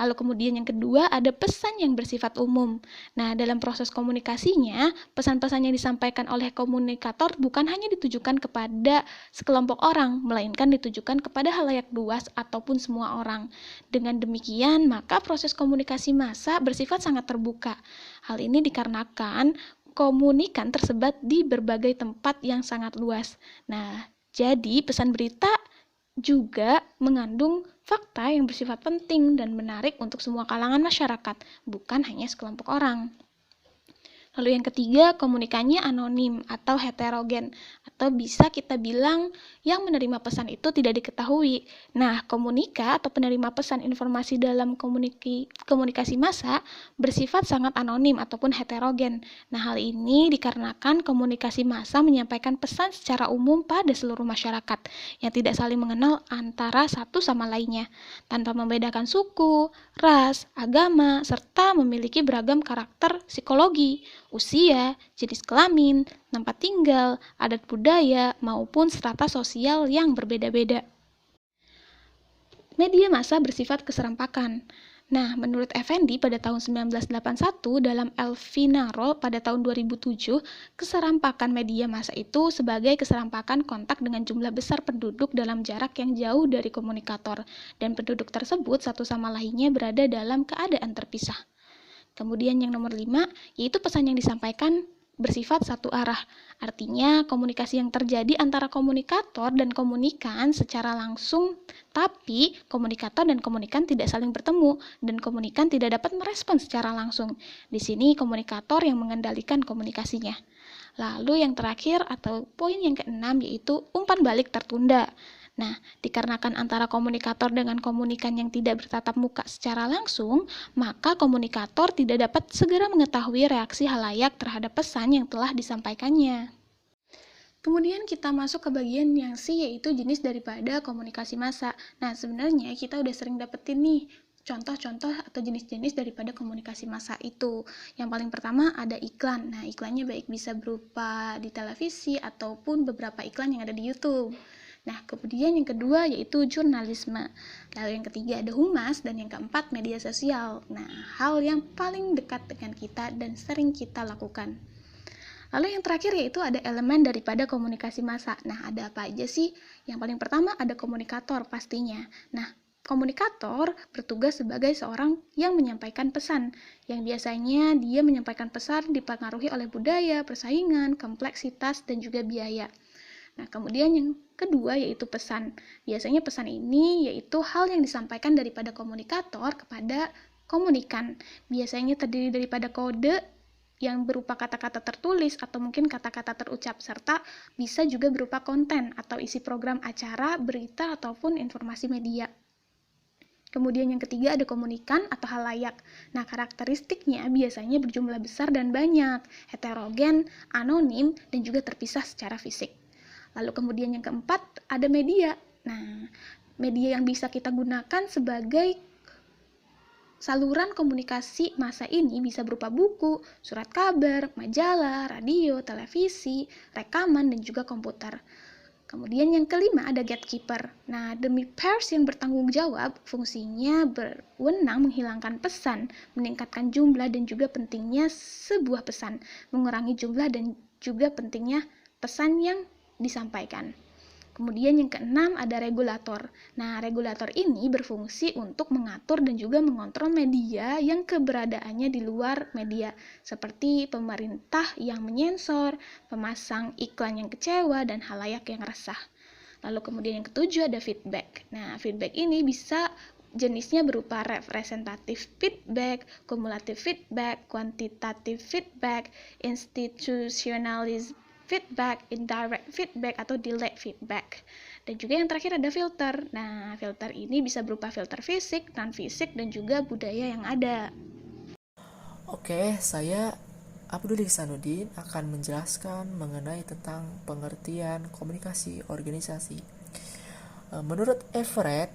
Lalu kemudian yang kedua ada pesan yang bersifat umum. Nah, dalam proses komunikasinya, pesan-pesan yang disampaikan oleh komunikator bukan hanya ditujukan kepada sekelompok orang, melainkan ditujukan kepada halayak luas ataupun semua orang. Dengan demikian, maka proses komunikasi massa bersifat sangat terbuka. Hal ini dikarenakan komunikan tersebar di berbagai tempat yang sangat luas. Nah, jadi pesan berita juga mengandung fakta yang bersifat penting dan menarik untuk semua kalangan masyarakat, bukan hanya sekelompok orang. Lalu yang ketiga, komunikannya anonim atau heterogen, atau bisa kita bilang yang menerima pesan itu tidak diketahui. Nah, komunika atau penerima pesan informasi dalam komunikasi massa bersifat sangat anonim ataupun heterogen. Nah, hal ini dikarenakan komunikasi massa menyampaikan pesan secara umum pada seluruh masyarakat yang tidak saling mengenal antara satu sama lainnya, tanpa membedakan suku, ras, agama, serta memiliki beragam karakter psikologi, usia, jenis kelamin, tempat tinggal, adat budaya, maupun strata sosial yang berbeda-beda. Media massa bersifat keserempakan. Nah, menurut Effendi pada tahun 1981 dalam Elvinaro pada tahun 2007, keserampakan media massa itu sebagai keserampakan kontak dengan jumlah besar penduduk dalam jarak yang jauh dari komunikator, dan penduduk tersebut satu sama lainnya berada dalam keadaan terpisah. Kemudian yang nomor 5, yaitu pesan yang disampaikan bersifat satu arah. Artinya komunikasi yang terjadi antara komunikator dan komunikan secara langsung, tapi komunikator dan komunikan tidak saling bertemu dan komunikan tidak dapat merespon secara langsung. Di sini komunikator yang mengendalikan komunikasinya. Lalu yang terakhir atau poin yang keenam yaitu umpan balik tertunda. Nah, dikarenakan antara komunikator dengan komunikan yang tidak bertatap muka secara langsung, maka komunikator tidak dapat segera mengetahui reaksi halayak terhadap pesan yang telah disampaikannya. Kemudian kita masuk ke bagian yang C, yaitu jenis daripada komunikasi massa. Nah, sebenarnya kita udah sering dapetin nih contoh-contoh atau jenis-jenis daripada komunikasi massa itu. Yang paling pertama ada iklan. Nah, iklannya baik bisa berupa di televisi ataupun beberapa iklan yang ada di YouTube. Nah, kemudian yang kedua yaitu jurnalisme. Lalu yang ketiga ada humas, dan yang keempat media sosial. Nah, hal yang paling dekat dengan kita dan sering kita lakukan. Lalu yang terakhir yaitu ada elemen daripada komunikasi massa. Nah, ada apa aja sih? Yang paling pertama ada komunikator pastinya. Nah, komunikator bertugas sebagai seorang yang menyampaikan pesan, yang biasanya dia menyampaikan pesan dipengaruhi oleh budaya, persaingan, kompleksitas, dan juga biaya. Nah, kemudian yang kedua yaitu pesan. Biasanya pesan ini yaitu hal yang disampaikan daripada komunikator kepada komunikan. Biasanya terdiri daripada kode yang berupa kata-kata tertulis atau mungkin kata-kata terucap, serta bisa juga berupa konten atau isi program acara, berita, ataupun informasi media. Kemudian yang ketiga ada komunikan atau halayak. Nah, karakteristiknya biasanya berjumlah besar dan banyak, heterogen, anonim, dan juga terpisah secara fisik. Lalu kemudian yang keempat ada media. Nah, media yang bisa kita gunakan sebagai saluran komunikasi massa ini bisa berupa buku, surat kabar, majalah, radio, televisi, rekaman, dan juga komputer. Kemudian yang kelima ada gatekeeper. Nah, demi pers yang bertanggung jawab, fungsinya berwenang menghilangkan pesan, meningkatkan jumlah dan juga pentingnya sebuah pesan, mengurangi jumlah dan juga pentingnya pesan yang disampaikan. Kemudian yang keenam ada regulator. Nah, regulator ini berfungsi untuk mengatur dan juga mengontrol media yang keberadaannya di luar media, seperti pemerintah yang menyensor, pemasang iklan yang kecewa, dan halayak yang resah. Lalu kemudian yang ketujuh ada feedback. Nah, feedback ini bisa jenisnya berupa representative feedback, kumulatif feedback, kuantitatif feedback, institutionalized feedback, indirect feedback, atau delayed feedback. Dan juga yang terakhir ada filter. Nah, filter ini bisa berupa filter fisik, non-fisik, dan juga budaya yang ada. Oke, saya Abdul Ihsanuddin akan menjelaskan mengenai tentang pengertian komunikasi organisasi. Menurut Everett,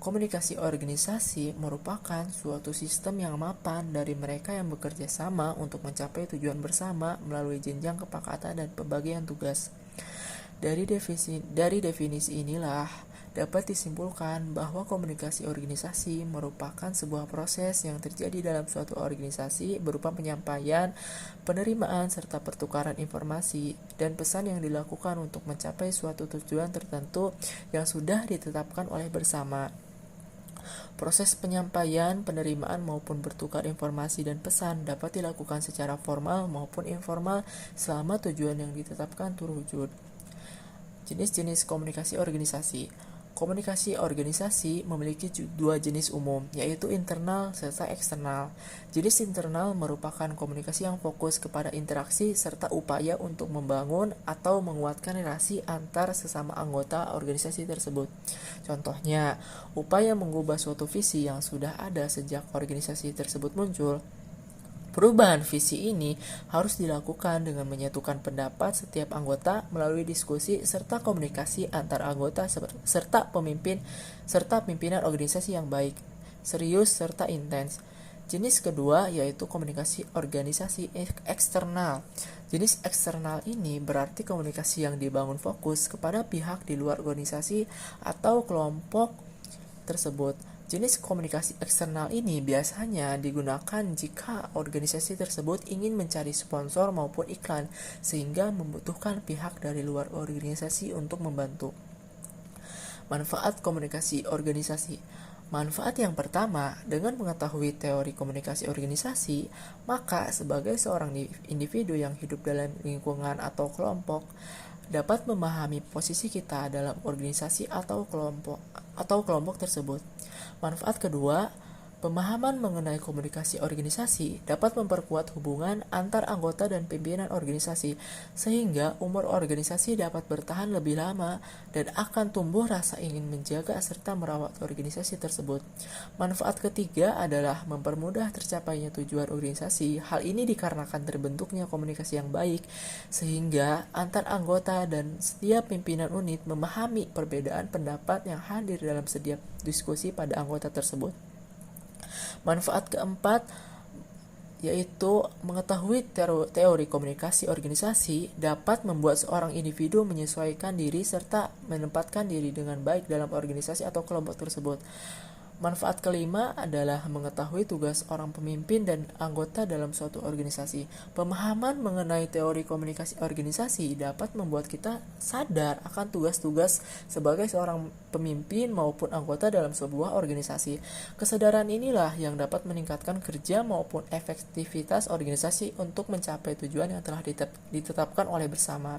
komunikasi organisasi merupakan suatu sistem yang mapan dari mereka yang bekerja sama untuk mencapai tujuan bersama melalui jenjang kesepakatan dan pembagian tugas. Dari definisi inilah dapat disimpulkan bahwa komunikasi organisasi merupakan sebuah proses yang terjadi dalam suatu organisasi berupa penyampaian, penerimaan, serta pertukaran informasi dan pesan yang dilakukan untuk mencapai suatu tujuan tertentu yang sudah ditetapkan oleh bersama. Proses penyampaian, penerimaan maupun bertukar informasi dan pesan dapat dilakukan secara formal maupun informal selama tujuan yang ditetapkan terwujud. Jenis-jenis komunikasi organisasi. Komunikasi organisasi memiliki dua jenis umum, yaitu internal serta eksternal. Jenis internal merupakan komunikasi yang fokus kepada interaksi serta upaya untuk membangun atau menguatkan relasi antar sesama anggota organisasi tersebut. Contohnya, upaya mengubah suatu visi yang sudah ada sejak organisasi tersebut muncul. Perubahan visi ini harus dilakukan dengan menyatukan pendapat setiap anggota melalui diskusi serta komunikasi antar anggota serta pimpinan organisasi yang baik, serius serta intens. Jenis kedua yaitu komunikasi organisasi eksternal. Jenis eksternal ini berarti komunikasi yang dibangun fokus kepada pihak di luar organisasi atau kelompok tersebut. Jenis komunikasi eksternal ini biasanya digunakan jika organisasi tersebut ingin mencari sponsor maupun iklan, sehingga membutuhkan pihak dari luar organisasi untuk membantu. Manfaat komunikasi organisasi. Manfaat yang pertama, dengan mengetahui teori komunikasi organisasi, maka sebagai seorang individu yang hidup dalam lingkungan atau kelompok, dapat memahami posisi kita dalam organisasi atau kelompok tersebut. Manfaat kedua, pemahaman mengenai komunikasi organisasi dapat memperkuat hubungan antar anggota dan pimpinan organisasi, sehingga umur organisasi dapat bertahan lebih lama dan akan tumbuh rasa ingin menjaga serta merawat organisasi tersebut. Manfaat ketiga adalah mempermudah tercapainya tujuan organisasi. Hal ini dikarenakan terbentuknya komunikasi yang baik, sehingga antar anggota dan setiap pimpinan unit memahami perbedaan pendapat yang hadir dalam setiap diskusi pada anggota tersebut. Manfaat keempat yaitu mengetahui teori komunikasi organisasi dapat membuat seorang individu menyesuaikan diri serta menempatkan diri dengan baik dalam organisasi atau kelompok tersebut. Manfaat kelima adalah mengetahui tugas orang pemimpin dan anggota dalam suatu organisasi. Pemahaman mengenai teori komunikasi organisasi dapat membuat kita sadar akan tugas-tugas sebagai seorang pemimpin maupun anggota dalam sebuah organisasi. Kesadaran inilah yang dapat meningkatkan kerja maupun efektivitas organisasi untuk mencapai tujuan yang telah ditetapkan oleh bersama.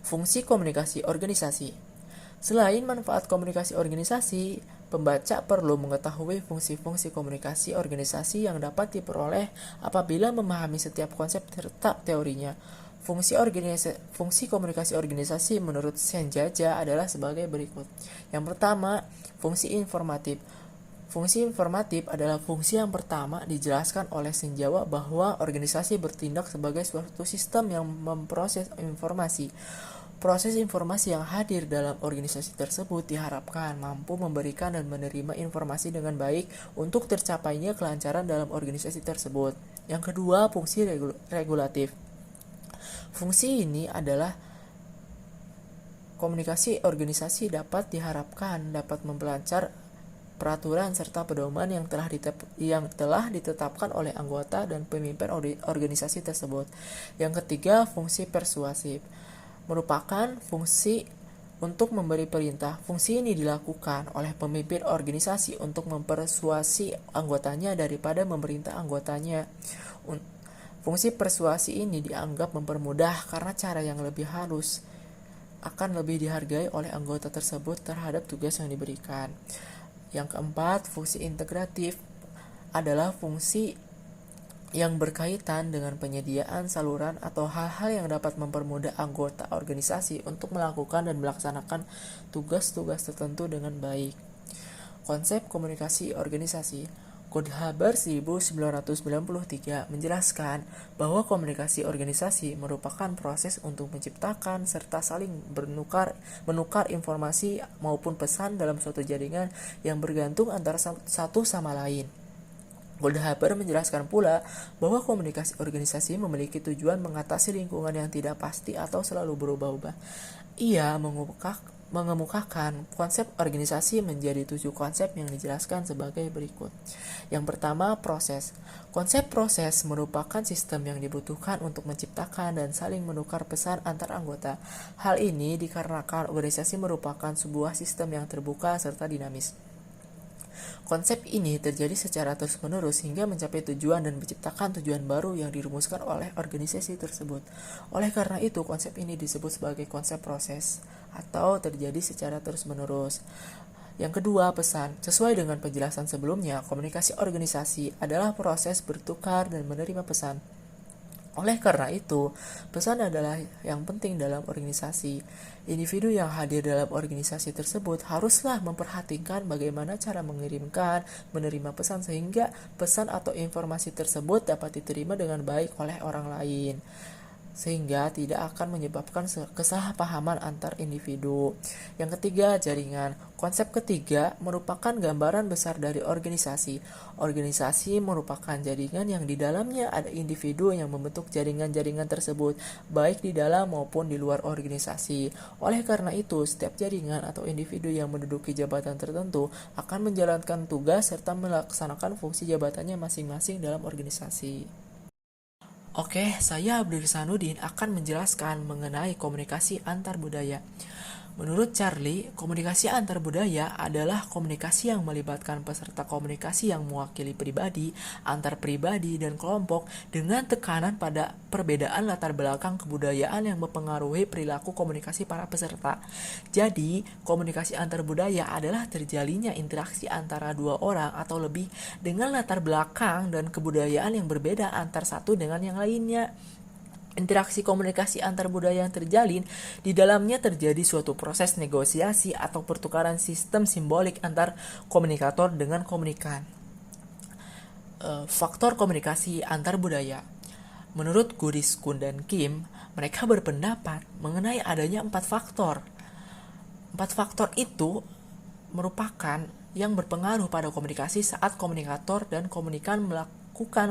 Fungsi komunikasi organisasi. Selain manfaat komunikasi organisasi, pembaca perlu mengetahui fungsi-fungsi komunikasi organisasi yang dapat diperoleh apabila memahami setiap konsep serta teorinya. Fungsi komunikasi organisasi menurut Senjaja adalah sebagai berikut. Yang pertama, fungsi informatif. Fungsi informatif adalah fungsi yang pertama dijelaskan oleh Senjawa bahwa organisasi bertindak sebagai suatu sistem yang memproses informasi. Proses informasi yang hadir dalam organisasi tersebut diharapkan mampu memberikan dan menerima informasi dengan baik untuk tercapainya kelancaran dalam organisasi tersebut. Yang kedua, fungsi regulatif. Fungsi ini adalah komunikasi organisasi dapat diharapkan dapat memperlancar peraturan serta pedoman yang telah ditetapkan oleh anggota dan pemimpin organisasi tersebut. Yang ketiga, fungsi persuasif merupakan fungsi untuk memberi perintah. Fungsi ini dilakukan oleh pemimpin organisasi untuk mempersuasi anggotanya daripada memerintah anggotanya. Fungsi persuasi ini dianggap mempermudah karena cara yang lebih halus akan lebih dihargai oleh anggota tersebut terhadap tugas yang diberikan. Yang keempat, fungsi integratif adalah fungsi yang berkaitan dengan penyediaan saluran atau hal-hal yang dapat mempermudah anggota organisasi untuk melakukan dan melaksanakan tugas-tugas tertentu dengan baik. Konsep komunikasi organisasi. Godhaber 1993 menjelaskan bahwa komunikasi organisasi merupakan proses untuk menciptakan serta saling menukar informasi maupun pesan dalam suatu jaringan yang bergantung antara satu sama lain. Godhaber menjelaskan pula bahwa komunikasi organisasi memiliki tujuan mengatasi lingkungan yang tidak pasti atau selalu berubah-ubah. Ia mengemukakan konsep organisasi menjadi 7 konsep yang dijelaskan sebagai berikut. Yang pertama, proses. Konsep proses merupakan sistem yang dibutuhkan untuk menciptakan dan saling menukar pesan antar anggota. Hal ini dikarenakan organisasi merupakan sebuah sistem yang terbuka serta dinamis. Konsep ini terjadi secara terus-menerus hingga mencapai tujuan dan menciptakan tujuan baru yang dirumuskan oleh organisasi tersebut. Oleh karena itu, konsep ini disebut sebagai konsep proses atau terjadi secara terus-menerus. Yang kedua, pesan. Sesuai dengan penjelasan sebelumnya, komunikasi organisasi adalah proses bertukar dan menerima pesan. Oleh karena itu, pesan adalah yang penting dalam organisasi. Individu yang hadir dalam organisasi tersebut haruslah memperhatikan bagaimana cara mengirimkan, menerima pesan sehingga pesan atau informasi tersebut dapat diterima dengan baik oleh orang lain, sehingga tidak akan menyebabkan kesalahpahaman antar individu. Yang ketiga, jaringan. Konsep ketiga merupakan gambaran besar dari organisasi. Organisasi merupakan jaringan yang di dalamnya ada individu yang membentuk jaringan-jaringan tersebut, baik di dalam maupun di luar organisasi. Oleh karena itu, setiap jaringan atau individu yang menduduki jabatan tertentu akan menjalankan tugas serta melaksanakan fungsi jabatannya masing-masing dalam organisasi. Oke, saya Abdul Sanudin akan menjelaskan mengenai komunikasi antar budaya. Menurut Charlie, komunikasi antar budaya adalah komunikasi yang melibatkan peserta komunikasi yang mewakili pribadi, antar pribadi, dan kelompok dengan tekanan pada perbedaan latar belakang kebudayaan yang mempengaruhi perilaku komunikasi para peserta. Jadi, komunikasi antar budaya adalah terjalinnya interaksi antara dua orang atau lebih dengan latar belakang dan kebudayaan yang berbeda antar satu dengan yang lainnya. Interaksi komunikasi antar budaya yang terjalin, di dalamnya terjadi suatu proses negosiasi atau pertukaran sistem simbolik antar komunikator dengan komunikan. Faktor komunikasi antar budaya. Menurut Guris, Kun, dan Kim, mereka berpendapat mengenai adanya 4 faktor. 4 faktor itu merupakan yang berpengaruh pada komunikasi saat komunikator dan komunikan melakukan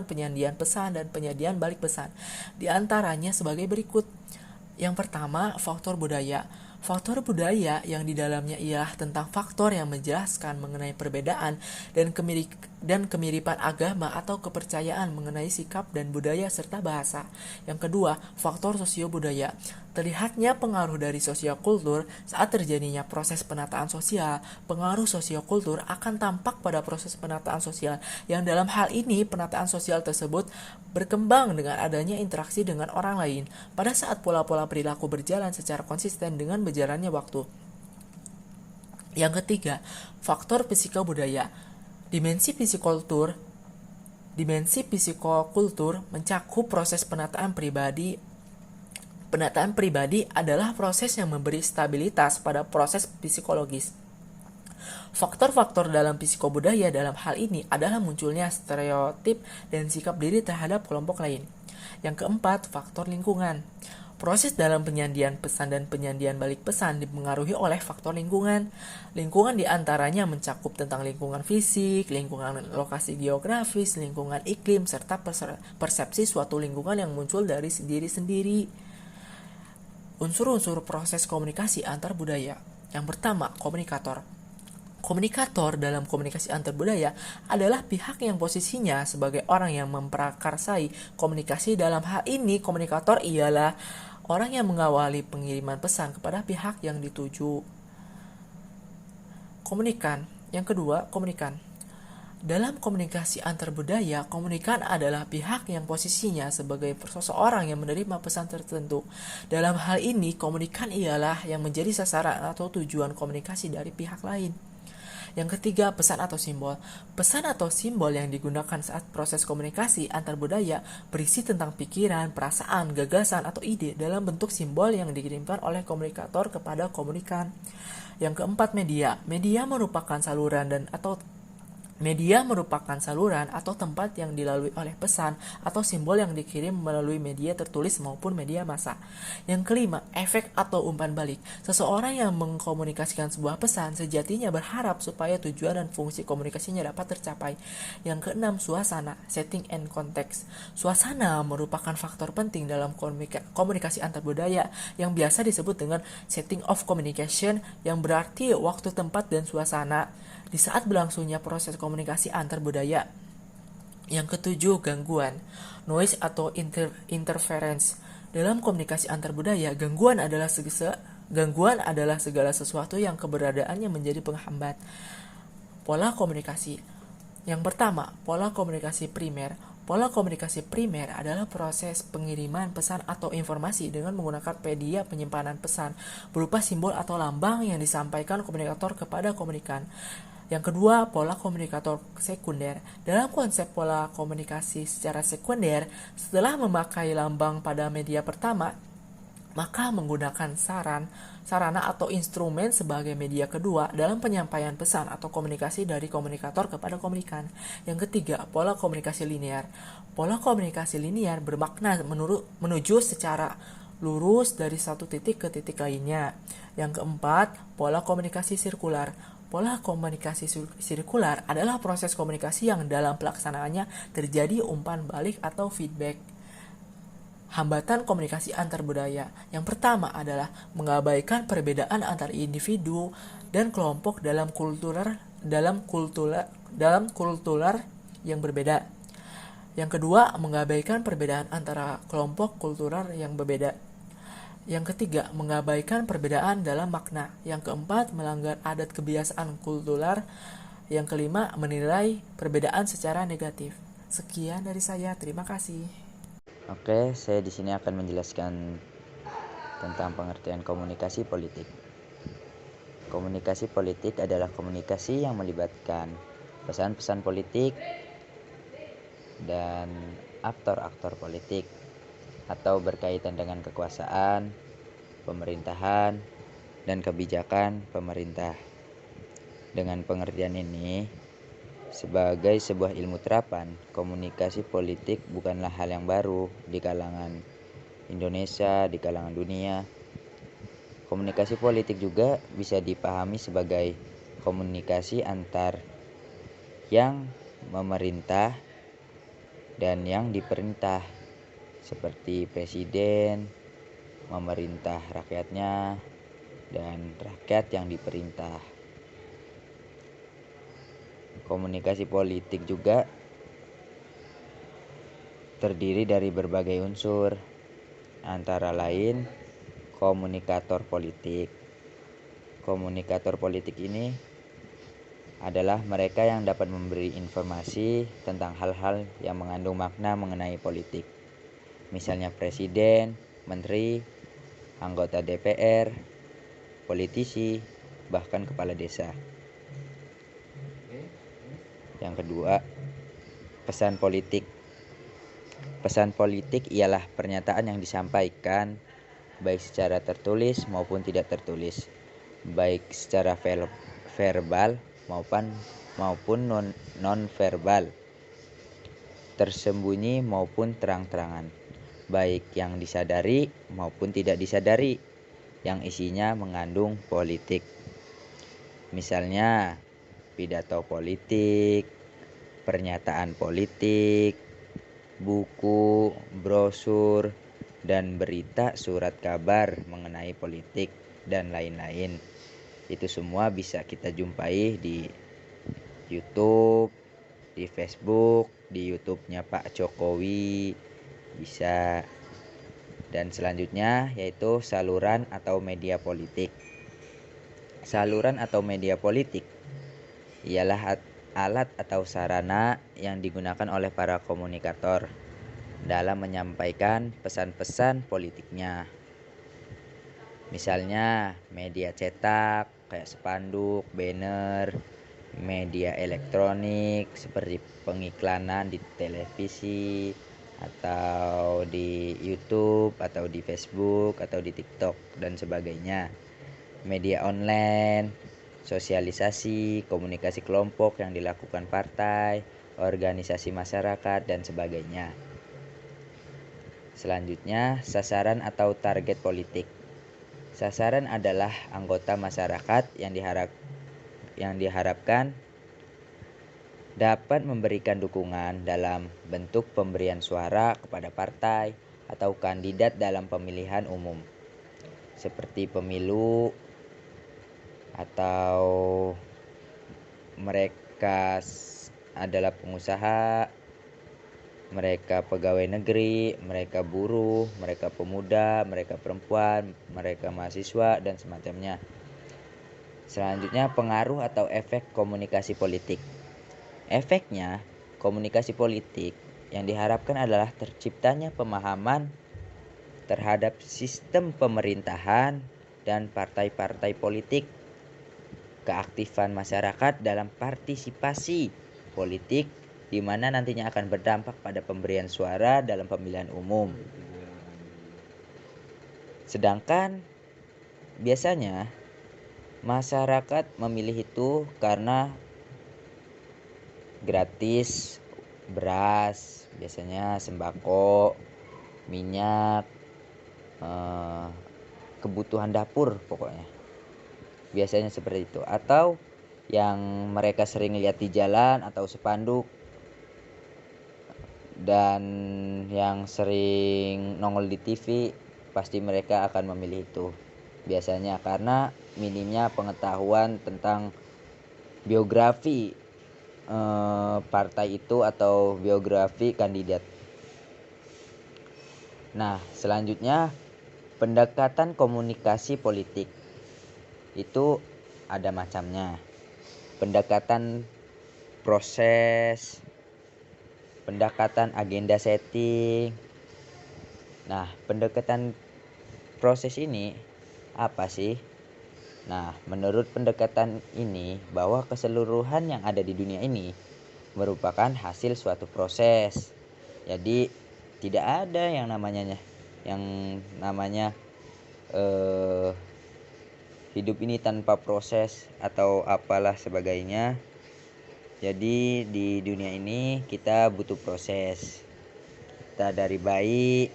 penyajian pesan dan penyajian balik pesan. Di antaranya sebagai berikut. Yang pertama, faktor budaya. Faktor budaya yang di dalamnya ialah tentang faktor yang menjelaskan mengenai perbedaan dan kemiripan agama atau kepercayaan mengenai sikap dan budaya serta bahasa. Yang kedua, faktor sosio-budaya. Terlihatnya pengaruh dari sosiokultur saat terjadinya proses penataan sosial. Pengaruh sosiokultur akan tampak pada proses penataan sosial, yang dalam hal ini penataan sosial tersebut berkembang dengan adanya interaksi dengan orang lain pada saat pola-pola perilaku berjalan secara konsisten dengan berjalannya waktu. Yang ketiga, faktor psikobudaya. Dimensi psikokultur mencakup proses penataan pribadi. Penataan pribadi adalah proses yang memberi stabilitas pada proses psikologis. Faktor-faktor dalam psikobudaya dalam hal ini adalah munculnya stereotip dan sikap diri terhadap kelompok lain. Yang keempat, faktor lingkungan. Proses dalam penyajian pesan dan penyajian balik pesan dipengaruhi oleh faktor lingkungan. Lingkungan diantaranya mencakup tentang lingkungan fisik, lingkungan lokasi geografis, lingkungan iklim, serta persepsi suatu lingkungan yang muncul dari diri sendiri. Unsur-unsur proses komunikasi antar budaya. Yang pertama, komunikator. Komunikator dalam komunikasi antar budaya adalah pihak yang posisinya sebagai orang yang memprakarsai komunikasi. Dalam hal ini, komunikator ialah orang yang mengawali pengiriman pesan kepada pihak yang dituju. Komunikan. Yang kedua, komunikan. Dalam komunikasi antar budaya, komunikan adalah pihak yang posisinya sebagai seseorang yang menerima pesan tertentu. Dalam hal ini, komunikan ialah yang menjadi sasaran atau tujuan komunikasi dari pihak lain. Yang ketiga, pesan atau simbol. Pesan atau simbol yang digunakan saat proses komunikasi antar budaya berisi tentang pikiran, perasaan, gagasan, atau ide dalam bentuk simbol yang dikirimkan oleh komunikator kepada komunikan. Yang keempat, media. Media merupakan saluran Media merupakan saluran atau tempat yang dilalui oleh pesan atau simbol yang dikirim melalui media tertulis maupun media massa. Yang kelima, efek atau umpan balik. Seseorang yang mengkomunikasikan sebuah pesan sejatinya berharap supaya tujuan dan fungsi komunikasinya dapat tercapai. Yang keenam, suasana, setting and context. Suasana merupakan faktor penting dalam komunikasi antar budaya yang biasa disebut dengan setting of communication, yang berarti waktu, tempat, dan suasana di saat berlangsungnya proses komunikasi antar budaya. Yang ketujuh, gangguan, noise atau interference. Dalam komunikasi antar budaya, gangguan adalah segala sesuatu yang keberadaannya menjadi penghambat. Pola komunikasi. Yang pertama, pola komunikasi primer. Pola komunikasi primer adalah proses pengiriman pesan atau informasi dengan menggunakan media penyimpanan pesan berupa simbol atau lambang yang disampaikan komunikator kepada komunikan. Yang kedua, pola komunikator sekunder. Dalam konsep pola komunikasi secara sekunder, setelah memakai lambang pada media pertama, maka menggunakan sarana atau instrumen sebagai media kedua dalam penyampaian pesan atau komunikasi dari komunikator kepada komunikan. Yang ketiga, pola komunikasi linear. Pola komunikasi linear bermakna menuju secara lurus dari satu titik ke titik lainnya. Yang keempat, pola komunikasi sirkular. Pola komunikasi sirkular adalah proses komunikasi yang dalam pelaksanaannya terjadi umpan balik atau feedback. Hambatan komunikasi antar budaya. Yang pertama adalah mengabaikan perbedaan antar individu dan kelompok dalam kultural yang berbeda. Yang kedua, mengabaikan perbedaan antara kelompok kultural yang berbeda. Yang ketiga, mengabaikan perbedaan dalam makna. Yang keempat, melanggar adat kebiasaan kultural. Yang kelima, menilai perbedaan secara negatif. Sekian dari saya, terima kasih. Oke, saya di sini akan menjelaskan tentang pengertian komunikasi politik. Komunikasi politik adalah komunikasi yang melibatkan pesan-pesan politik dan aktor-aktor politik atau berkaitan dengan kekuasaan, pemerintahan, dan kebijakan pemerintah. Dengan pengertian ini, sebagai sebuah ilmu terapan, komunikasi politik bukanlah hal yang baru di kalangan Indonesia, di kalangan dunia. Komunikasi politik juga bisa dipahami sebagai komunikasi antar yang memerintah dan yang diperintah, seperti presiden memerintah rakyatnya dan rakyat yang diperintah. Komunikasi politik juga terdiri dari berbagai unsur, antara lain komunikator politik. Komunikator politik ini adalah mereka yang dapat memberi informasi tentang hal-hal yang mengandung makna mengenai politik. Misalnya presiden, menteri, anggota DPR, politisi, bahkan kepala desa. Yang kedua, pesan politik. Pesan politik ialah pernyataan yang disampaikan baik secara tertulis maupun tidak tertulis, baik secara verbal maupun non-verbal, tersembunyi maupun terang-terangan, baik yang disadari maupun tidak disadari, yang isinya mengandung politik. Misalnya pidato politik, pernyataan politik, buku, brosur, dan berita surat kabar mengenai politik, dan lain-lain. Itu semua bisa kita jumpai di YouTube, di Facebook, di YouTube-nya Pak Jokowi, bisa. Dan selanjutnya yaitu saluran atau media politik. Saluran atau media politik ialah alat atau sarana yang digunakan oleh para komunikator dalam menyampaikan pesan-pesan politiknya. Misalnya media cetak kayak spanduk, banner, media elektronik seperti pengiklanan di televisi atau di YouTube atau di Facebook atau di TikTok dan sebagainya. Media online sosialisasi, komunikasi kelompok yang dilakukan partai, organisasi masyarakat, dan sebagainya. Selanjutnya, sasaran atau target politik. Sasaran adalah anggota masyarakat yang diharapkan dapat memberikan dukungan dalam bentuk pemberian suara kepada partai atau kandidat dalam pemilihan umum, seperti pemilu, atau mereka adalah pengusaha, mereka pegawai negeri, mereka buruh, mereka pemuda, mereka perempuan, mereka mahasiswa, dan semacamnya. Selanjutnya, pengaruh atau efek komunikasi politik. Efeknya, komunikasi politik yang diharapkan adalah terciptanya pemahaman terhadap sistem pemerintahan dan partai-partai politik, keaktifan masyarakat dalam partisipasi politik, di mana nantinya akan berdampak pada pemberian suara dalam pemilihan umum. Sedangkan biasanya masyarakat memilih itu karena gratis beras, biasanya sembako, minyak, kebutuhan dapur pokoknya. Biasanya seperti itu. Atau yang mereka sering lihat di jalan atau spanduk, dan yang sering nongol di TV, pasti mereka akan memilih itu. Biasanya karena minimnya pengetahuan tentang biografi partai itu atau biografi kandidat. Nah, selanjutnya pendekatan komunikasi politik itu ada macamnya. Pendekatan proses, pendekatan agenda setting. Nah, pendekatan proses ini apa sih? Nah, menurut pendekatan ini, bahwa keseluruhan yang ada di dunia ini merupakan hasil suatu proses. Jadi tidak ada yang namanya hidup ini tanpa proses atau apalah sebagainya. Jadi di dunia ini kita butuh proses. Kita dari bayi,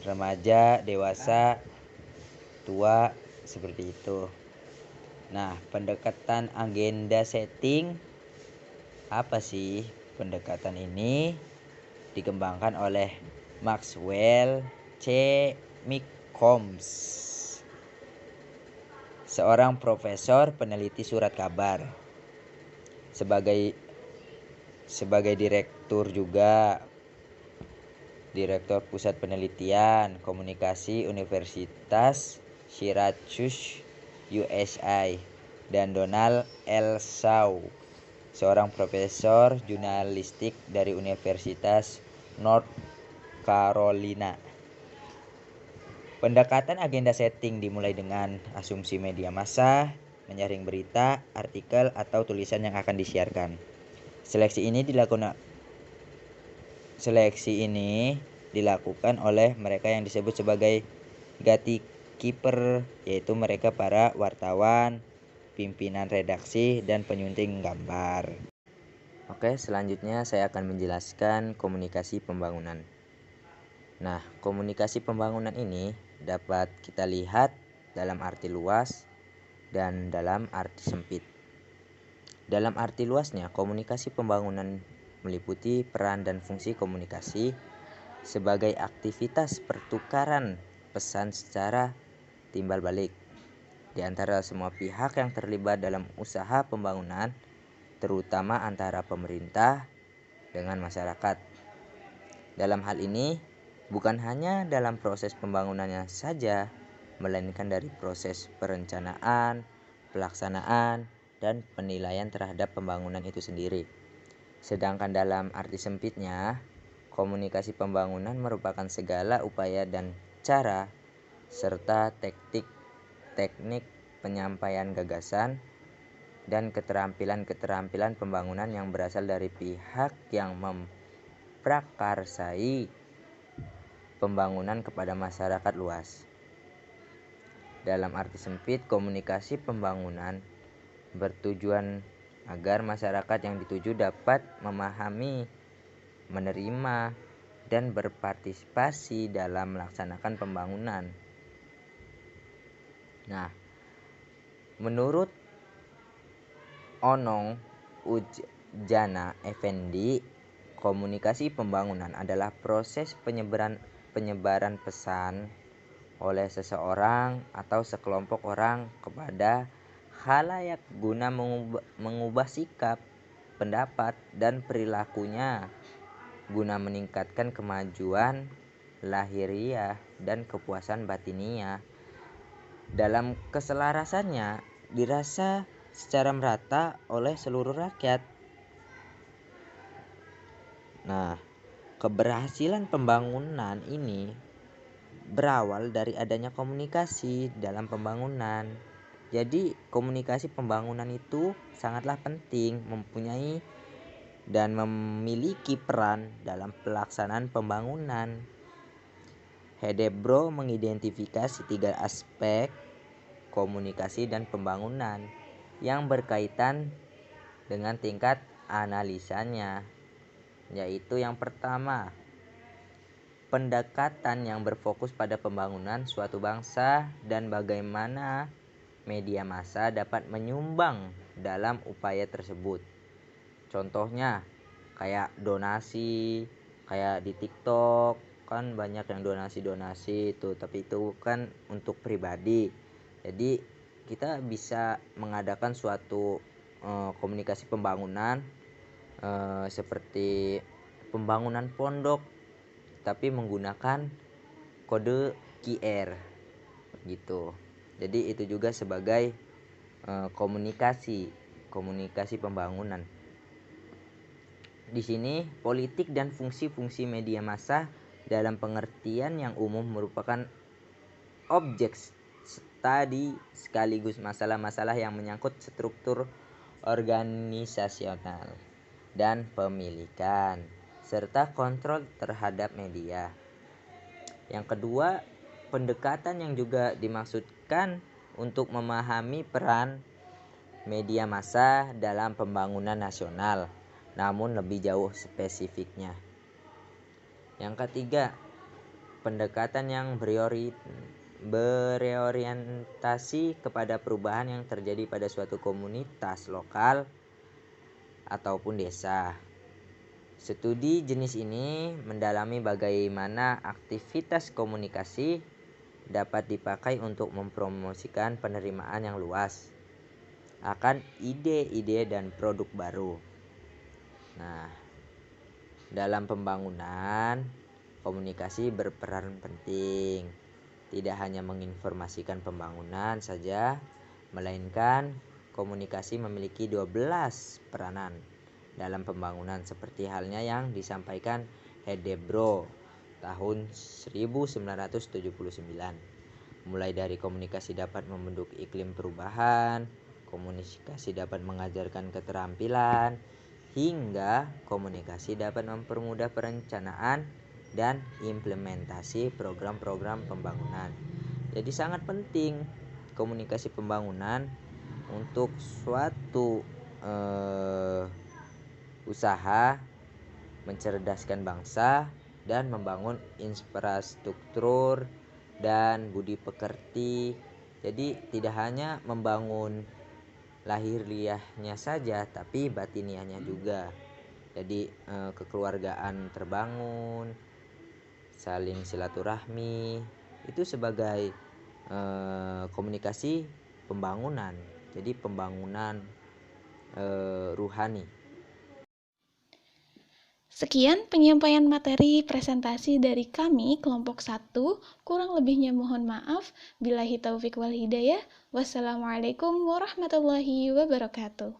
remaja, dewasa, tua, seperti itu. Nah, pendekatan agenda setting apa sih? Pendekatan ini dikembangkan oleh Maxwell C. McCombs, seorang profesor peneliti surat kabar, sebagai direktur Pusat Penelitian Komunikasi Universitas Syracuse, USA, dan Donald L. Shaw, seorang profesor jurnalistik dari Universitas North Carolina. Pendekatan agenda setting dimulai dengan asumsi media massa, menyaring berita, artikel, atau tulisan yang akan disiarkan. Seleksi ini dilakukan oleh mereka yang disebut sebagai gatekeeper, yaitu mereka para wartawan, pimpinan redaksi, dan penyunting gambar. Oke, selanjutnya saya akan menjelaskan komunikasi pembangunan. Nah, komunikasi pembangunan ini dapat kita lihat dalam arti luas dan dalam arti sempit. Dalam arti luasnya, komunikasi pembangunan meliputi peran dan fungsi komunikasi sebagai aktivitas pertukaran pesan secara timbal balik di antara semua pihak yang terlibat dalam usaha pembangunan, terutama antara pemerintah dengan masyarakat. Dalam hal ini, bukan hanya dalam proses pembangunannya saja, melainkan dari proses perencanaan, pelaksanaan, dan penilaian terhadap pembangunan itu sendiri. Sedangkan dalam arti sempitnya, komunikasi pembangunan merupakan segala upaya dan cara serta teknik penyampaian gagasan dan keterampilan pembangunan yang berasal dari pihak yang memprakarsai pembangunan kepada masyarakat luas. Dalam arti sempit, komunikasi pembangunan bertujuan agar masyarakat yang dituju dapat memahami, menerima, dan berpartisipasi dalam melaksanakan pembangunan. Nah, menurut Onong Ujjana Effendi, komunikasi pembangunan adalah proses penyebaran pesan oleh seseorang atau sekelompok orang kepada khalayak guna mengubah sikap, pendapat, dan perilakunya guna meningkatkan kemajuan lahiriah dan kepuasan batiniah. Dalam keselarasannya dirasa secara merata oleh seluruh rakyat. Nah, keberhasilan pembangunan ini berawal dari adanya komunikasi dalam pembangunan. Jadi, komunikasi pembangunan itu sangatlah penting, mempunyai dan memiliki peran dalam pelaksanaan pembangunan. Hedebro mengidentifikasi 3 aspek komunikasi dan pembangunan yang berkaitan dengan tingkat analisanya, yaitu yang pertama, pendekatan yang berfokus pada pembangunan suatu bangsa dan bagaimana media massa dapat menyumbang dalam upaya tersebut. Contohnya kayak donasi, kayak di TikTok kan banyak yang donasi itu, tapi itu kan untuk pribadi. Jadi kita bisa mengadakan suatu komunikasi pembangunan seperti pembangunan pondok tapi menggunakan kode QR gitu. Jadi itu juga sebagai komunikasi pembangunan. Di sini politik dan fungsi-fungsi media massa dalam pengertian yang umum merupakan objek studi sekaligus masalah-masalah yang menyangkut struktur organisasional dan pemilikan serta kontrol terhadap media. Yang kedua, pendekatan yang juga dimaksudkan untuk memahami peran media massa dalam pembangunan nasional, namun lebih jauh spesifiknya. Yang ketiga, pendekatan yang berorientasi kepada perubahan yang terjadi pada suatu komunitas lokal ataupun desa. Studi jenis ini mendalami bagaimana aktivitas komunikasi dapat dipakai untuk mempromosikan penerimaan yang luas akan ide-ide dan produk baru. Nah, dalam pembangunan, komunikasi berperan penting. Tidak hanya menginformasikan pembangunan saja, melainkan komunikasi memiliki 12 peranan dalam pembangunan seperti halnya yang disampaikan Hedebro tahun 1979. Mulai dari komunikasi dapat membentuk iklim perubahan, komunikasi dapat mengajarkan keterampilan, hingga komunikasi dapat mempermudah perencanaan dan implementasi program-program pembangunan. Jadi sangat penting komunikasi pembangunan untuk suatu usaha mencerdaskan bangsa dan membangun infrastruktur dan budi pekerti. Jadi tidak hanya membangun lahiriahnya saja, tapi batiniahnya juga. Jadi kekeluargaan terbangun, saling silaturahmi, itu sebagai komunikasi pembangunan. Jadi pembangunan ruhani. Sekian penyampaian materi presentasi dari kami kelompok 1. Kurang lebihnya mohon maaf. Billahi taufik wal hidayah. Wassalamualaikum warahmatullahi wabarakatuh.